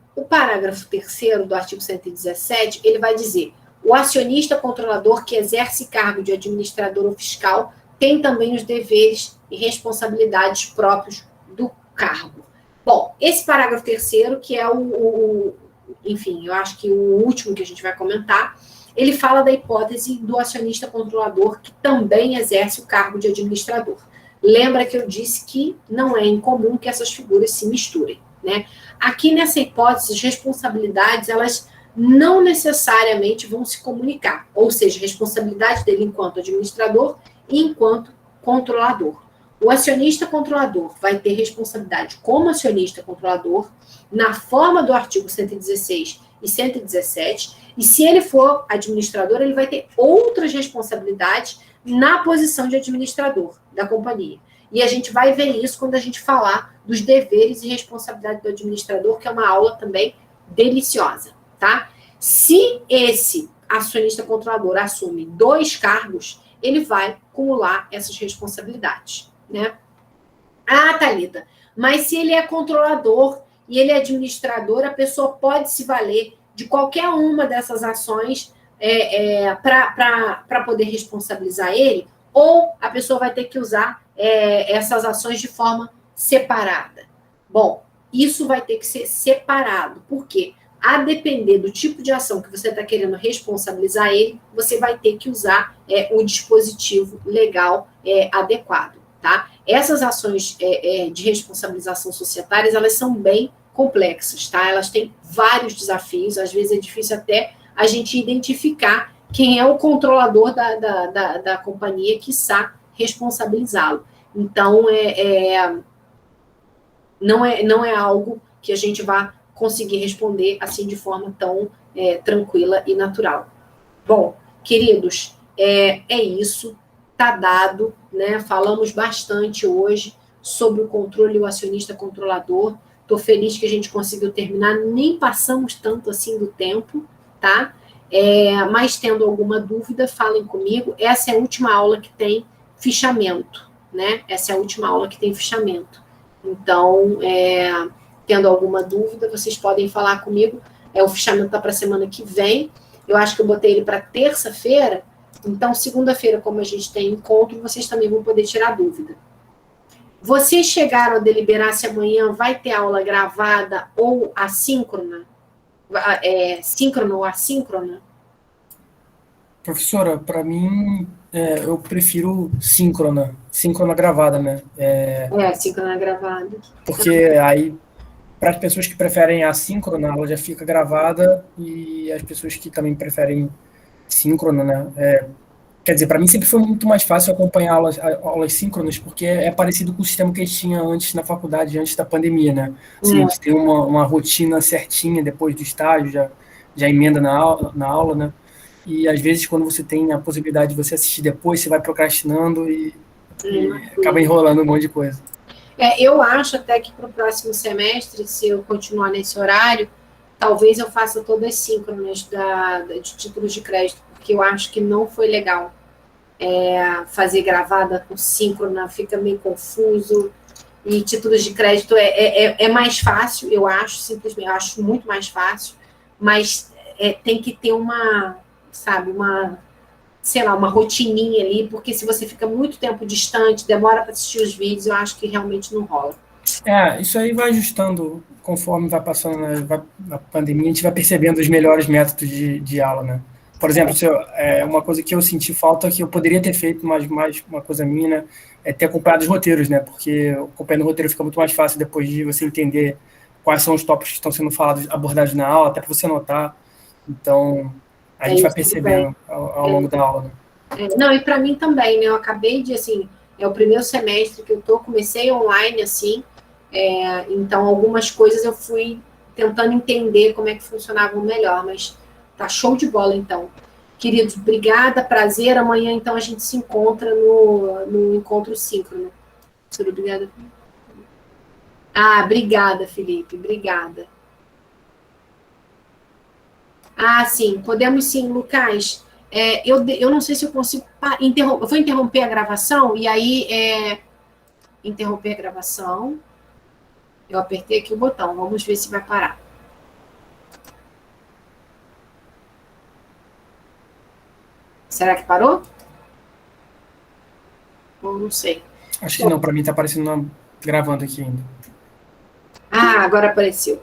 do artigo 117, ele vai dizer: o acionista controlador que exerce cargo de administrador ou fiscal tem também os deveres e responsabilidades próprios do cargo. Bom, esse parágrafo terceiro, que é enfim, eu acho que o último que a gente vai comentar, ele fala da hipótese do acionista controlador que também exerce o cargo de administrador. Lembra que eu disse que não é incomum que essas figuras se misturem, né? Aqui nessa hipótese, as responsabilidades, elas não necessariamente vão se comunicar, ou seja, a responsabilidade dele enquanto administrador e enquanto controlador. O acionista controlador vai ter responsabilidade como acionista controlador na forma do artigo 116 e 117, e se ele for administrador, ele vai ter outras responsabilidades na posição de administrador da companhia. E a gente vai ver isso quando a gente falar dos deveres e responsabilidade do administrador, que é uma aula também deliciosa, tá? Se esse acionista controlador assume 2 cargos, ele vai acumular essas responsabilidades, né? Ah, Thalita, mas se ele é controlador e ele é administrador, a pessoa pode se valer de qualquer uma dessas ações para poder responsabilizar ele, ou a pessoa vai ter que usar essas ações de forma separada. Bom, isso vai ter que ser separado, porque a depender do tipo de ação que você está querendo responsabilizar ele, você vai ter que usar o dispositivo legal adequado, tá? Essas ações de responsabilização societárias, elas são bem complexas, tá? Elas têm vários desafios, às vezes é difícil até a gente identificar quem é o controlador da companhia, quiçá responsabilizá-lo. Então, não é algo que a gente vá conseguir responder assim de forma tão tranquila e natural. Bom, queridos, é isso, tá dado, né? Falamos bastante hoje sobre o controle e o acionista controlador. Estou feliz que a gente conseguiu terminar, nem passamos tanto assim do tempo, tá? Mas tendo alguma dúvida, falem comigo. Essa é a última aula que tem fichamento, né? Essa é a última aula que tem fichamento. Então, tendo alguma dúvida, vocês podem falar comigo. O fichamento está para a semana que vem. Eu acho que eu botei ele para terça-feira. Então, segunda-feira, como a gente tem encontro, vocês também vão poder tirar dúvida. Vocês chegaram a deliberar se amanhã vai ter aula gravada ou assíncrona? Síncrona ou assíncrona? Professora, para mim, eu prefiro síncrona gravada, né? Síncrona gravada. Porque aí, para as pessoas que preferem a síncrona, ela já fica gravada, e as pessoas que também preferem síncrona, né? Quer dizer, para mim sempre foi muito mais fácil acompanhar aulas síncronas, porque é parecido com o sistema que a gente tinha antes na faculdade, antes da pandemia, né? Assim, a gente tem uma rotina certinha depois do estágio, já emenda na aula, né? E às vezes, quando você tem a possibilidade de você assistir depois, você vai procrastinando e acaba enrolando um monte de coisa. Eu acho até que para o próximo semestre, se eu continuar nesse horário, talvez eu faça todas as síncronas de títulos de crédito, porque eu acho que não foi legal fazer gravada com síncrona, fica meio confuso, e títulos de crédito é mais fácil, eu acho, simplesmente, eu acho muito mais fácil, mas tem que ter uma rotininha ali, porque se você fica muito tempo distante, demora para assistir os vídeos, eu acho que realmente não rola. Isso aí vai ajustando conforme vai passando a pandemia, a gente vai percebendo os melhores métodos de aula, né? Por exemplo, uma coisa que eu senti falta, que eu poderia ter feito, mas mais uma coisa minha, né, é ter acompanhado os roteiros, né? Porque acompanhando o roteiro fica muito mais fácil depois de você entender quais são os tópicos que estão sendo falados, abordados na aula, até para você anotar. Então, a gente vai percebendo ao longo da aula, né? Não, e para mim também, né? Eu acabei de, assim, é o primeiro semestre que comecei online, assim, então algumas coisas eu fui tentando entender como é que funcionavam melhor, mas tá show de bola, então. Queridos, obrigada, prazer. Amanhã, então, a gente se encontra no encontro síncrono. Obrigada. Obrigada, Felipe, obrigada. Sim, podemos sim, Lucas. Eu não sei se eu consigo eu vou interromper a gravação, e aí interromper a gravação. Eu apertei aqui o botão, vamos ver se vai parar. Será que parou? Eu não sei. Acho que não, para mim está aparecendo gravando aqui ainda. Agora apareceu.